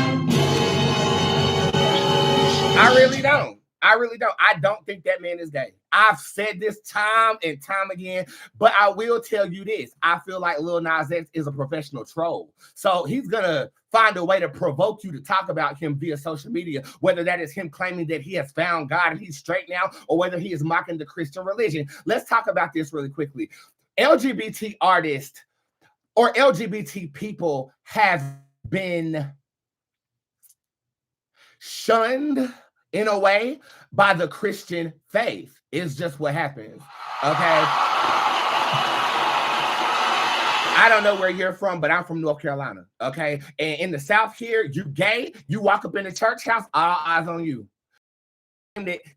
I don't think that man is gay. I've said this time and time again, but I will tell you this. I feel like Lil Nas X is a professional troll. So he's going to find a way to provoke you to talk about him via social media, whether that is him claiming that he has found God and he's straight now, or whether he is mocking the Christian religion. Let's talk about this really quickly. LGBT artists or LGBT people have been shunned in a way by the Christian faith. It's just what happens, okay? I don't know where you're from, but I'm from North Carolina, okay? And in the South here, you gay, you walk up in the church house, all eyes on you.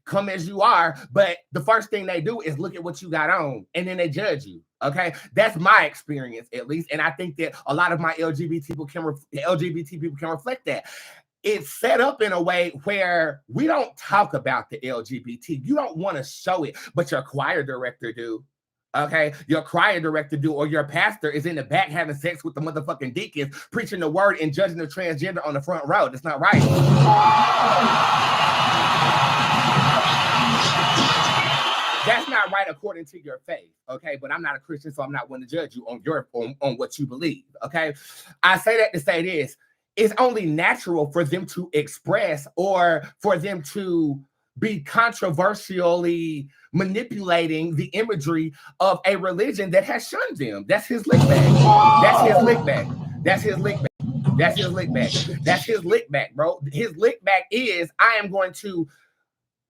Come as you are, but the first thing they do is look at what you got on, and then they judge you, okay? That's my experience, at least, and I think that a lot of my LGBT people can reflect that. It's set up in a way where we don't talk about the LGBT. You don't want to show it, but your choir director do. Okay, your choir director do, or your pastor is in the back having sex with the motherfucking deacons, preaching the word and judging the transgender on the front row. That's not right. That's not right according to your faith, okay? But I'm not a Christian, so I'm not one to judge you on what you believe, okay? I say that to say this. It's only natural for them to express or for them to be controversially manipulating the imagery of a religion that has shunned them. That's his lick back. That's his lick back, bro. His lick back is, I am going to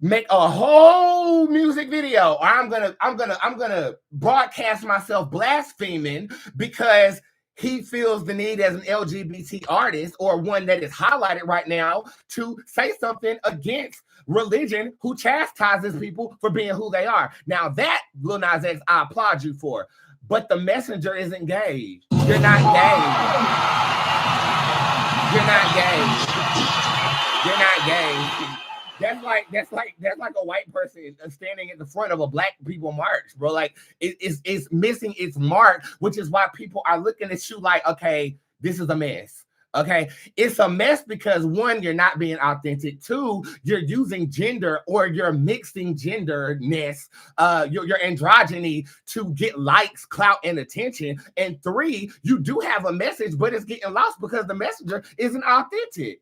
make a whole music video, or I'm gonna broadcast myself blaspheming because he feels the need as an LGBT artist or one that is highlighted right now to say something against religion who chastises people for being who they are. Now that, Lil Nas X, I applaud you for, but the messenger isn't gay. You're not gay. That's like a white person standing at the front of a black people march, bro. Like it's missing its mark, which is why people are looking at you like, okay, this is a mess. Okay, it's a mess because one, you're not being authentic. Two, you're using gender or you're mixing genderness, your androgyny to get likes, clout, and attention. And three, you do have a message, but it's getting lost because the messenger isn't authentic.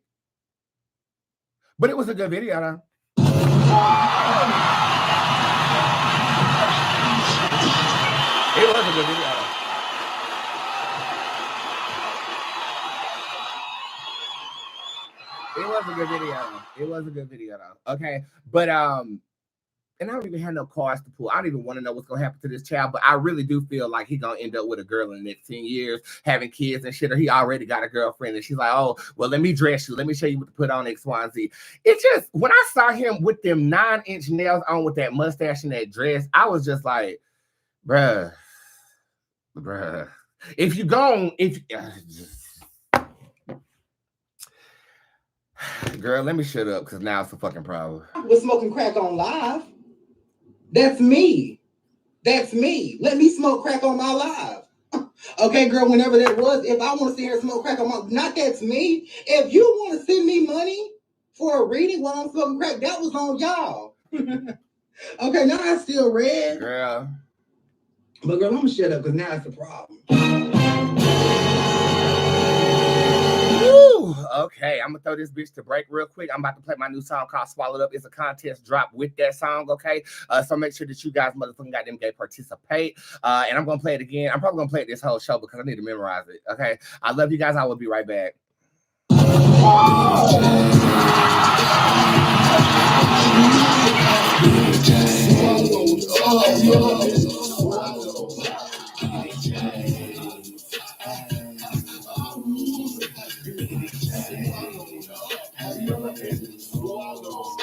But it was a good video, though. It was a good video, though. It was a good video, though. Okay, but and I don't even have no cards to pull. I don't even want to know what's gonna happen to this child, but I really do feel like he's gonna end up with a girl in the next 10 years, having kids and shit, or he already got a girlfriend and she's like, oh, well, let me dress you. Let me show you what to put on X, Y, and Z. It just, when I saw him with them 9-inch nails on with that mustache and that dress, I was just like, bruh. If you go on, girl, let me shut up because now it's a fucking problem. Was smoking crack on live. That's me. Let me smoke crack on my live. Okay, girl, whenever that was, if I want to sit here and smoke crack on my, not that's me. If you want to send me money for a reading while I'm smoking crack, that was on y'all. Okay, now I still red. Girl. But girl, I'm gonna shut up because now it's the problem. Okay, I'm gonna throw this bitch to break real quick. I'm about to play my new song called Swallowed Up. It's a contest drop with that song, okay? So make sure that you guys motherfucking goddamn gay participate. And I'm gonna play it again. I'm probably gonna play it this whole show because I need to memorize it, okay? I love you guys. I will be right back. Have you ever been swallowed?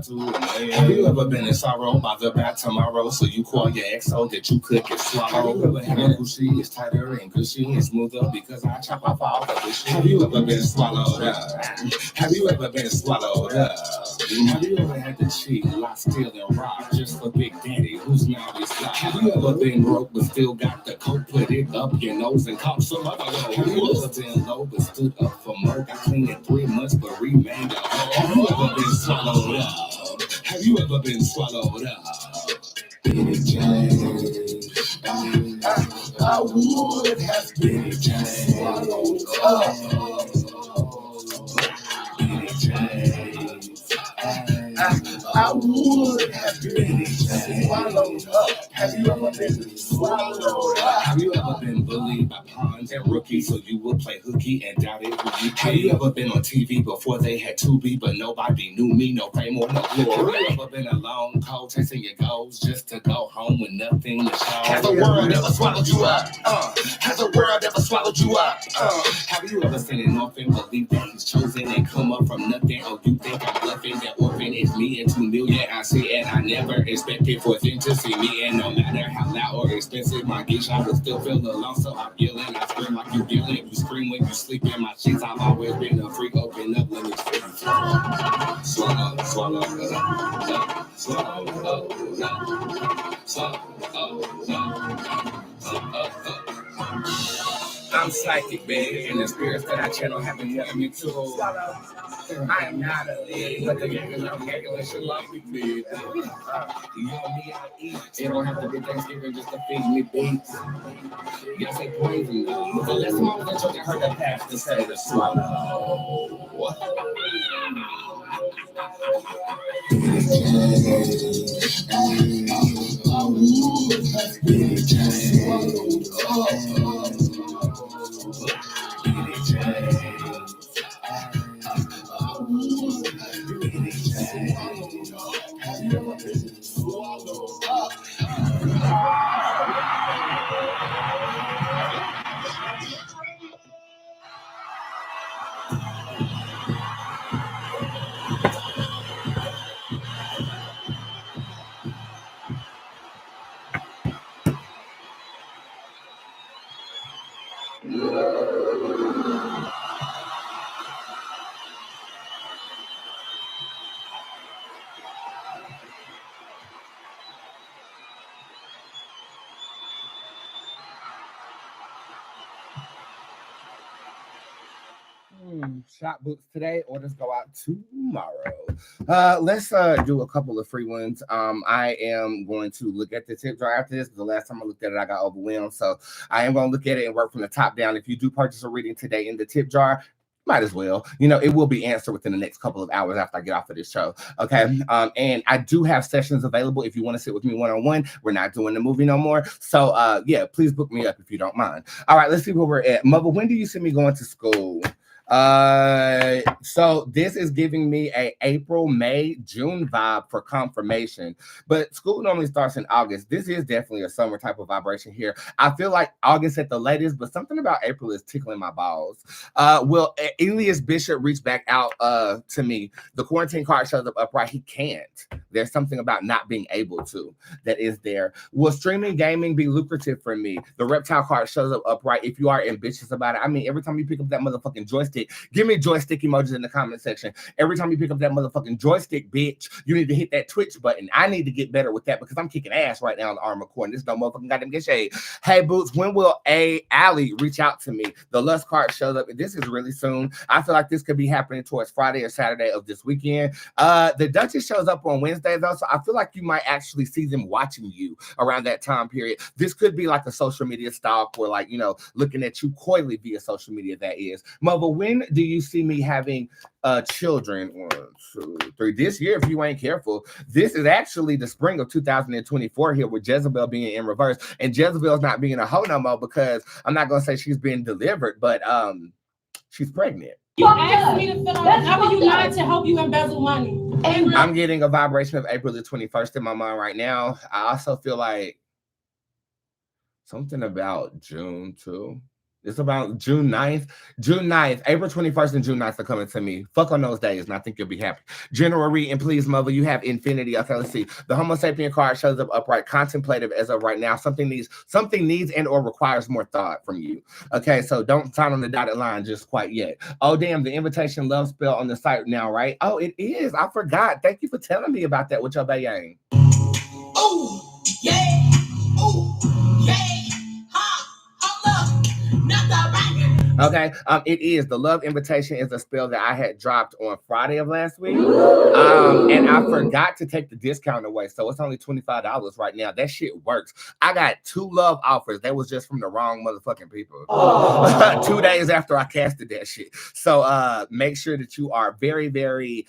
Have you ever been in sorrow by the bad tomorrow? So you call your ex so that you could get swallowed. Have you ever had a cushy is tighter and gushy and smoother because I chop off all the bushy? Have you ever been swallowed up? Have you ever been swallowed up? Have you ever had to cheat, lie, steal, and rob just for Big Daddy who's now is not? Have you ever been broke but still got the coke, put it up your nose and caught some other low? Have you ever been low but stood up for more? Got clean in 3 months but remained a hoe? Have you ever been swallowed up? Have you ever been swallowed up? Billy James, I would have been swallowed up. Billy James, I would have been swallowed up. Have you ever been swallowed up? Have you ever been bullied by pawns and rookies so you would play hooky and doubted who you be? Have you ever been on TV before they had to be, but nobody knew me, no fame or no glory? Have you ever been alone, cold, chasing your goals just to go home with nothing to show? Has the world ever swallowed you up? Has the world ever swallowed you up? Have you ever seen an orphan believe that he's chosen and come up from nothing? Oh, you think I'm bluffing? That orphan is me and 2 million I see, and I never expected for them to see me. And no matter how loud or expensive my geesh, I would still feel alone. So I'm yelling, I scream like you yelling. You scream when you sleep in my sheets. I've always been a freak. Open up, let me swallow, swallow, swallow, I'm psychic, baby, and the spirits that I channel have been wanting me to. I am not a lead, but the gang is not regular. Should love me, baby. You know me, I eat. It don't have to be Thanksgiving just to feed me beats. Y'all say poison, but the last time I was in church, I heard the pastor say to swallow. Shop boots today, orders go out tomorrow. Let's do a couple of free ones. I am going to look at the tip jar after this. The last time I looked at it, I got overwhelmed. So I am going to look at it and work from the top down. If you do purchase a reading today in the tip jar, might as well. You know, it will be answered within the next couple of hours after I get off of this show. Okay. And I do have sessions available if you want to sit with me one-on-one. We're not doing the movie no more. So yeah, please book me up if you don't mind. All right, let's see where we're at. Mother, when do you see me going to school? So this is giving me a April, May, June vibe for confirmation, but school normally starts in August. This is definitely a summer type of vibration here. I feel like August at the latest, but something about April is tickling my balls. Will Elias Bishop reach back out to me? The quarantine card shows up upright. He can't. There's something about not being able to that is there. Will streaming gaming be lucrative for me? The reptile card shows up upright. If you are ambitious about it, I mean, every time you pick up that motherfucking joystick, give me joystick emojis in the comment section. Every time you pick up that motherfucking joystick, bitch, you need to hit that Twitch button. I need to get better with that because I'm kicking ass right now on the armor core. This no motherfucking goddamn get shade. Hey, Boots, when will Ali reach out to me? The lust card shows up. This is really soon. I feel like this could be happening towards Friday or Saturday of this weekend. The Duchess shows up on Wednesday, though, so I feel like you might actually see them watching you around that time period. This could be like a social media stalk or like, you know, looking at you coyly via social media, that is. Mother, when do you see me having children? 1, 2, 3. This year, if you ain't careful. This is actually the spring of 2024 here with Jezebel being in reverse. And Jezebel's not being a hoe no more because I'm not going to say she's been delivered, but she's pregnant. You asked me to fill out. How are you not to help you embezzle money? I'm getting a vibration of April the 21st in my mind right now. I also feel like something about June too. It's about June 9th. June 9th, April 21st and June 9th are coming to me. Fuck on those days, and I think you'll be happy. General reading, please, mother. You have infinity. Okay, let's see. The Homo sapien card shows up upright, contemplative as of right now. Something needs and or requires more thought from you. Okay, so don't sign on the dotted line just quite yet. Oh, damn, the invitation love spell on the site now, right? Oh, it is. I forgot. Thank you for telling me about that with your bayang. Oh, yeah. Oh, yeah. Ha. Hold up. Not the banging. Okay, it is. The love invitation is a spell that I had dropped on Friday of last week. And I forgot to take the discount away. So it's only $25 right now. That shit works. I got 2 love offers. That was just from the wrong motherfucking people. 2 days after I casted that shit. So make sure that you are very, very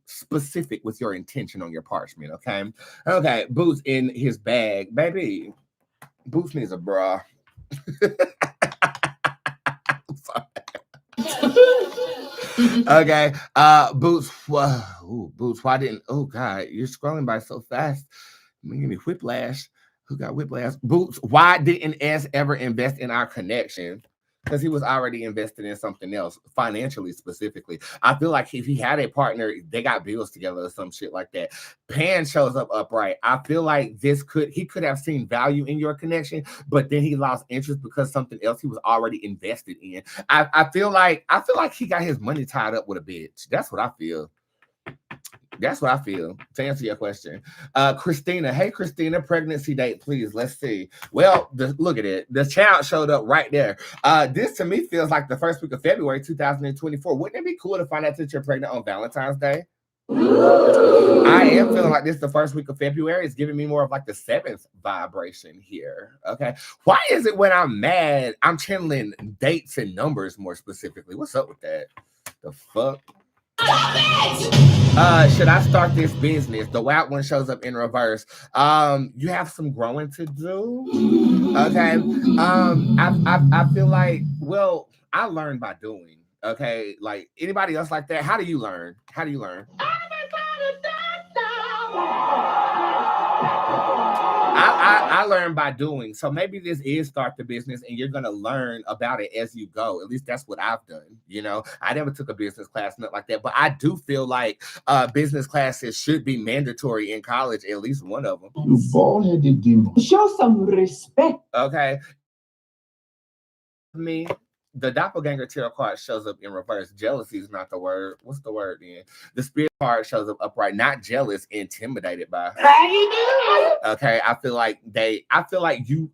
specific with your intention on your parchment, okay? Okay, Boots in his bag. Baby, Boots needs a bra. Okay, Boots. Ooh, Boots. Why didn't? Oh God, you're scrolling by so fast. Give me whiplash. Who got whiplash? Boots. Why didn't S ever invest in our connection? Because he was already invested in something else, financially specifically. I feel like if he had a partner, they got bills together or some shit like that. Pan shows up upright. I feel like he could have seen value in your connection, but then he lost interest because something else he was already invested in. I feel like he got his money tied up with a bitch. That's what I feel. That's what I feel, to answer your question. Christina. Hey, Christina, pregnancy date, please. Let's see. Well, look at it. The child showed up right there. This to me feels like the first week of February 2024. Wouldn't it be cool to find out that you're pregnant on Valentine's Day? I am feeling like this is the first week of February. It's giving me more of like the 7th vibration here. Okay. Why is it when I'm mad, I'm channeling dates and numbers more specifically? What's up with that? The fuck? Should I start this business? The wild one shows up in reverse. You have some growing to do. Okay. I feel like, well, I learned by doing. Okay. Like anybody else like that? How do you learn? I learned by doing. So maybe this is start the business and you're going to learn about it as you go. At least that's what I've done. You know, I never took a business class, nothing like that. But I do feel like business classes should be mandatory in college, at least one of them. You bald-headed demon. Show some respect. Okay. Me. The doppelganger tarot card shows up in reverse. Jealousy is not the word. What's the word then? The spirit card shows up upright, not jealous, intimidated by. Okay, I feel like they feel like you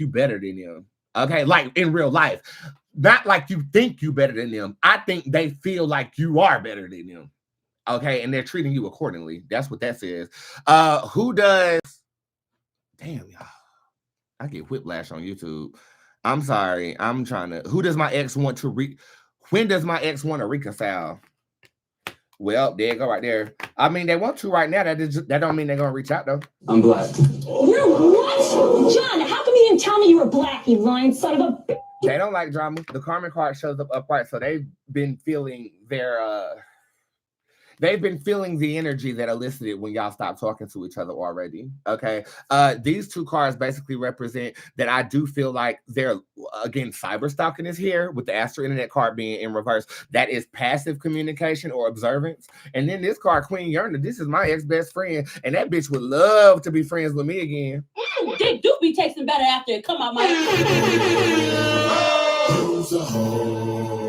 better than them. Okay, like in real life. Not like you think you better than them. I think they feel like you are better than them. Okay, and they're treating you accordingly. That's what that says. Who does? Damn, y'all. I get whiplash on YouTube. I'm sorry. I'm trying to. Who does my ex want to when does my ex want to reconcile? Well, there you go right there. I mean, they want to right now. That don't mean they're gonna reach out though. I'm black. You're what? John, how come you didn't tell me you were black, you lying son of a... They don't like drama. The karma card shows up upright, so they've been feeling the energy that elicited when y'all stopped talking to each other already. Okay. These 2 cards basically represent that I do feel like they're, again, cyber stalking is here with the Astro Internet card being in reverse. That is passive communication or observance. And then this card, Queen Yearner, this is my ex-best friend, and that bitch would love to be friends with me again. Dick do be tasting better after it come out my... Use a hoe.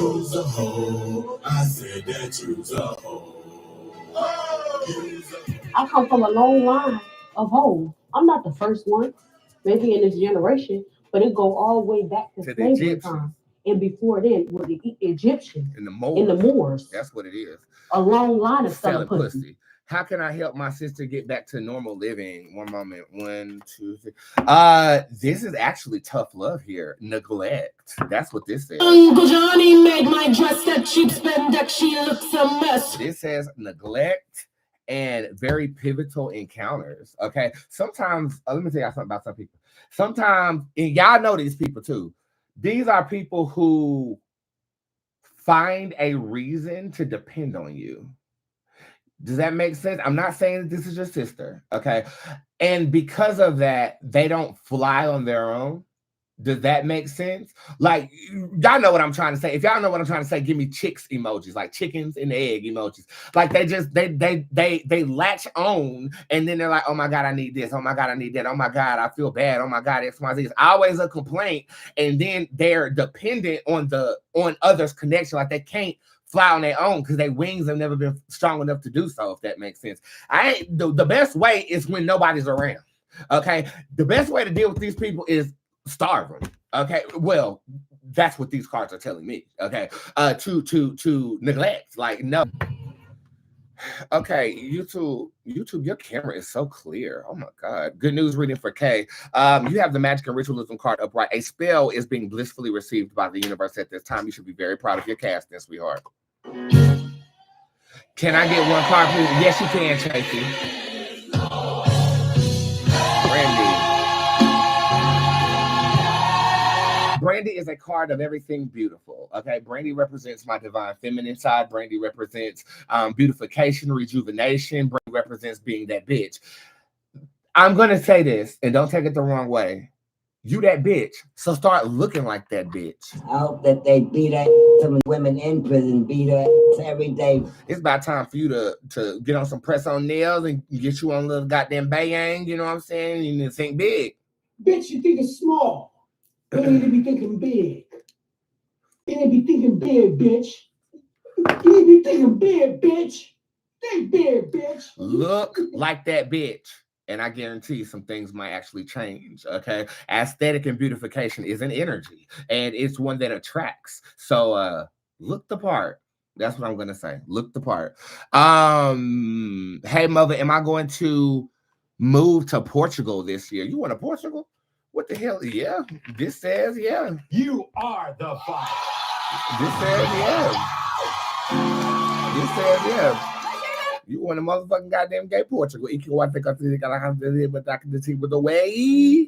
Use a hoe. I said that use a hoe. I come from a long line of hoes. I'm not the first one, maybe in this generation, but it go all the way back to slavery time. And before then, with the Egyptians and the Moors. That's what it is. A long line of selling pussy. How can I help my sister get back to normal living? One moment. 1, 2, 3. This is actually tough love here. Neglect. That's what this says. Uncle Johnny made my dress that cheap spend that she looks a mess. This says neglect and very pivotal encounters. Okay. Sometimes, let me tell you something about some people. Sometimes, and y'all know these people too. These are people who find a reason to depend on you. Does that make sense? I'm not saying that this is your sister, okay? And because of that, they don't fly on their own. Does that make sense? Like, y'all know what I'm trying to say. If y'all know what I'm trying to say, give me chicks emojis, like chickens and egg emojis. Like they latch on, and then they're like, oh my God, I need this. Oh my God, I need that. Oh my God, I feel bad. Oh my God, XYZ. It's always a complaint, and then they're dependent on others' connection. Like they can't fly on their own because their wings have never been strong enough to do so. If that makes sense. The best way is when nobody's around. Okay, the best way to deal with these people is starve them. Okay, well, that's what these cards are telling me. Okay, to neglect, like no. Okay, YouTube, your camera is so clear. Oh my God. Good news reading for Kay. You have the magic and ritualism card upright. A spell is being blissfully received by the universe at this time. You should be very proud of your casting, sweetheart. Can I get one card, please? Yes, you can, Tracy. Brandy is a card of everything beautiful. Okay, Brandy represents my divine feminine side. Brandy represents beautification, rejuvenation. Brandy represents being that bitch. I'm gonna say this, and don't take it the wrong way. You that bitch, so start looking like that bitch. I hope that they beat that some women in prison beat her every day. It's about time for you to get on some press on nails and get you on a little goddamn bayang. You know what I'm saying? You need to think big. Bitch, you think it's small. You need to be thinking big. You need to be thinking big, bitch. You need to be thinking big, bitch. Think big, bitch. Look like that bitch. And I guarantee some things might actually change, okay? Aesthetic and beautification is an energy, and it's one that attracts. So look the part. That's what I'm going to say. Look the part. Hey, mother, am I going to move to Portugal this year? You want to Portugal? What the hell? Yeah. This says, yeah. You are the fire. This says, yeah. This says, yeah. You want a motherfucking goddamn gay Portugal. You can watch the country, but I can see with the way.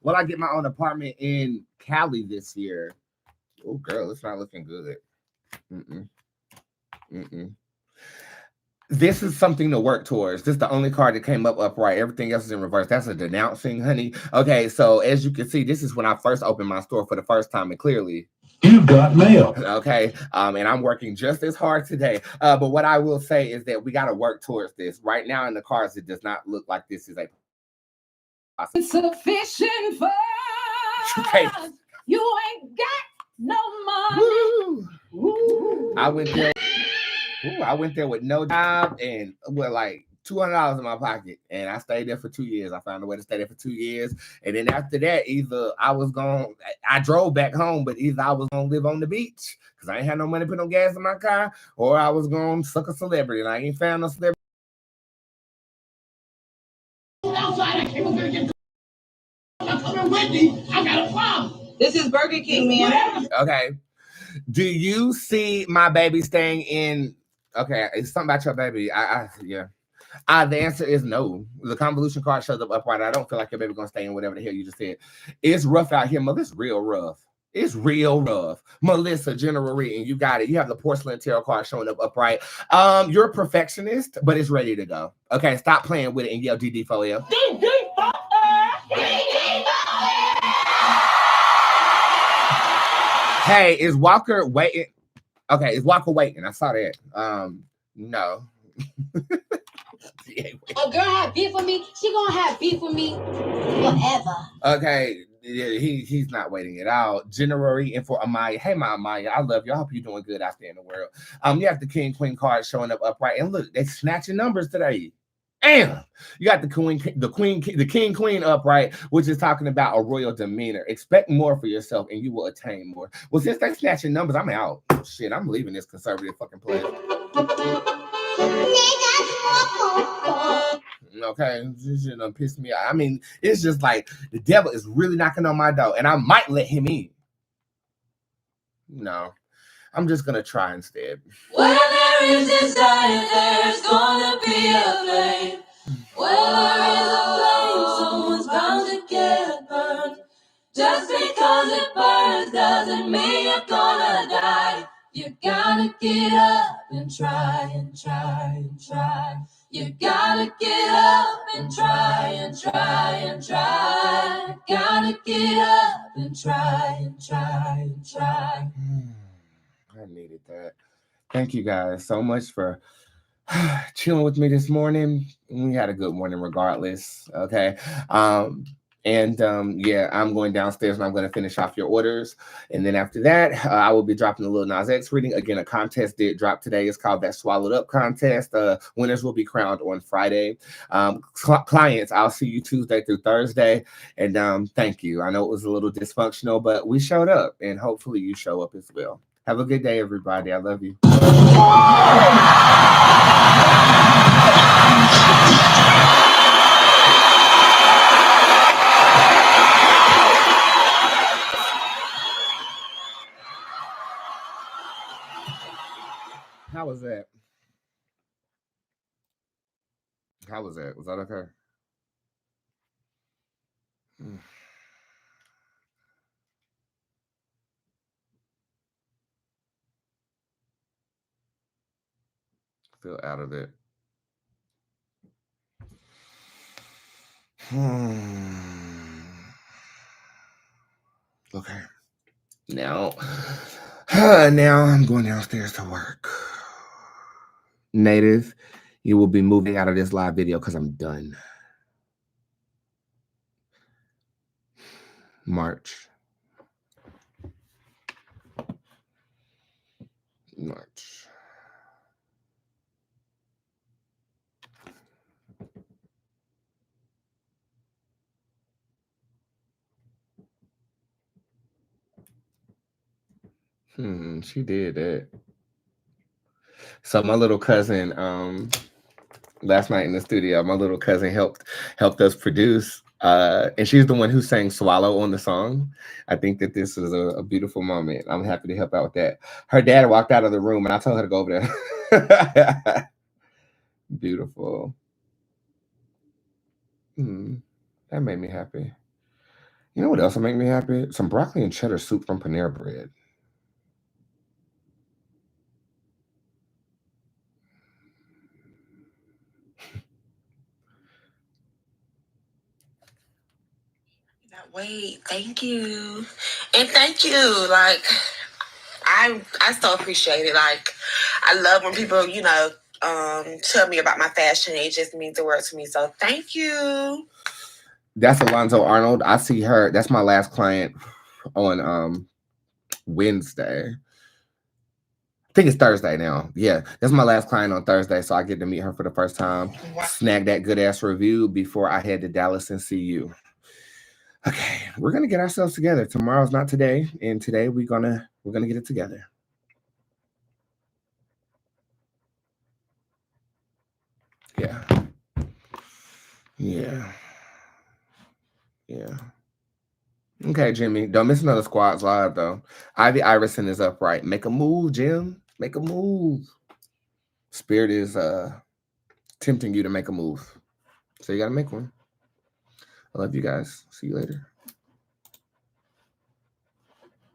Well, I get my own apartment in Cali this year. Oh, girl, it's not looking good. This is something to work towards. This is the only card that came up upright. Everything else is in reverse. That's a denouncing, honey. Okay, so as you can see, this is when I first opened my store for the first time, and clearly you got mail. Okay, and I'm working just as hard today. But what I will say is that we got to work towards this. Right now in the cards, it does not look like this is a sufficient for okay. You ain't got no money. Woo. I went there with no job and with like $200 in my pocket, and I stayed there for 2 years. I found a way to stay there for 2 years, and then after that, either I drove back home, but either I was gonna live on the beach because I ain't had no money to put no gas in my car, or I was gonna suck a celebrity, and I ain't found no celebrity. Outside, I came over to get I'm coming with me. I got a problem. This is Burger King, man. Okay. Do you see my baby staying in? Okay, it's something about your baby. Yeah. The answer is no. The convolution card shows up upright. I don't feel like your baby gonna stay in whatever the hell you just said. It's rough out here, mother. It's real rough. It's real rough. Melissa, general reading, you got it. You have the porcelain tarot card showing up upright. You're a perfectionist, but it's ready to go. Okay, stop playing with it and yell DD for you. Hey, is Walker waiting? Okay, is Walker waiting? I saw that. No. A girl have beef with me, she gonna have beef with me forever. Okay, yeah, he's not waiting it out. General and for Amaya. Hey, my Amaya, I love you. I hope you're doing good out there in the world. You have the King Queen card showing up upright, and look, they snatching numbers today. Damn, you got the King Queen upright, which is talking about a royal demeanor. Expect more for yourself, and you will attain more. Well, since they snatching numbers, I'm out. Shit, I'm leaving this conservative fucking place. Okay, this shit done piss me off. I mean, it's just like the devil is really knocking on my door, and I might let him in. No, I'm just gonna try instead. Where there is desire, there's gonna be a flame. Where there is a flame, someone's bound to get burned. Just because it burns doesn't mean you're gonna die. You gotta get up and try and try and try. You gotta get up and try and try and try. You gotta get up and try and try and try. I needed that. Thank you guys so much for chilling with me this morning. We had a good morning regardless. Okay. Yeah, I'm going downstairs and I'm going to finish off your orders. And then after that, I will be dropping a Lil Nas X reading. Again, a contest did drop today. It's called that Swallowed Up contest. Winners will be crowned on Friday. Clients, I'll see you Tuesday through Thursday. And thank you. I know it was a little dysfunctional, but we showed up and hopefully you show up as well. Have a good day, everybody. I love you. How was that? How was that? Was that okay? Feel out of it. Okay. Now I'm going downstairs to work. Native, you will be moving out of this live video because I'm done. March. She did that. So my little cousin, last night in the studio, my little cousin helped us produce. And she's the one who sang Swallow on the song. I think that this is a beautiful moment. I'm happy to help out with that. Her dad walked out of the room and I told her to go over there. Beautiful. That made me happy. You know what else will make me happy? Some broccoli and cheddar soup from Panera Bread. Wait, thank you. And thank you. Like, I so appreciate it. Like, I love when people, tell me about my fashion. It just means the world to me. So thank you. That's Alonzo Arnold. I see her. That's my last client on Wednesday. I think it's Thursday now. Yeah, that's my last client on Thursday, so I get to meet her for the first time. Snag that good ass review before I head to Dallas and see you. Okay, we're gonna get ourselves together. Tomorrow's not today, and today we're gonna get it together. Yeah. Okay, Jimmy, don't miss another Squads live though. Ivy Iverson is upright. Make a move, Jim. Make a move. Spirit is tempting you to make a move, so you gotta make one. I love you guys. See you later.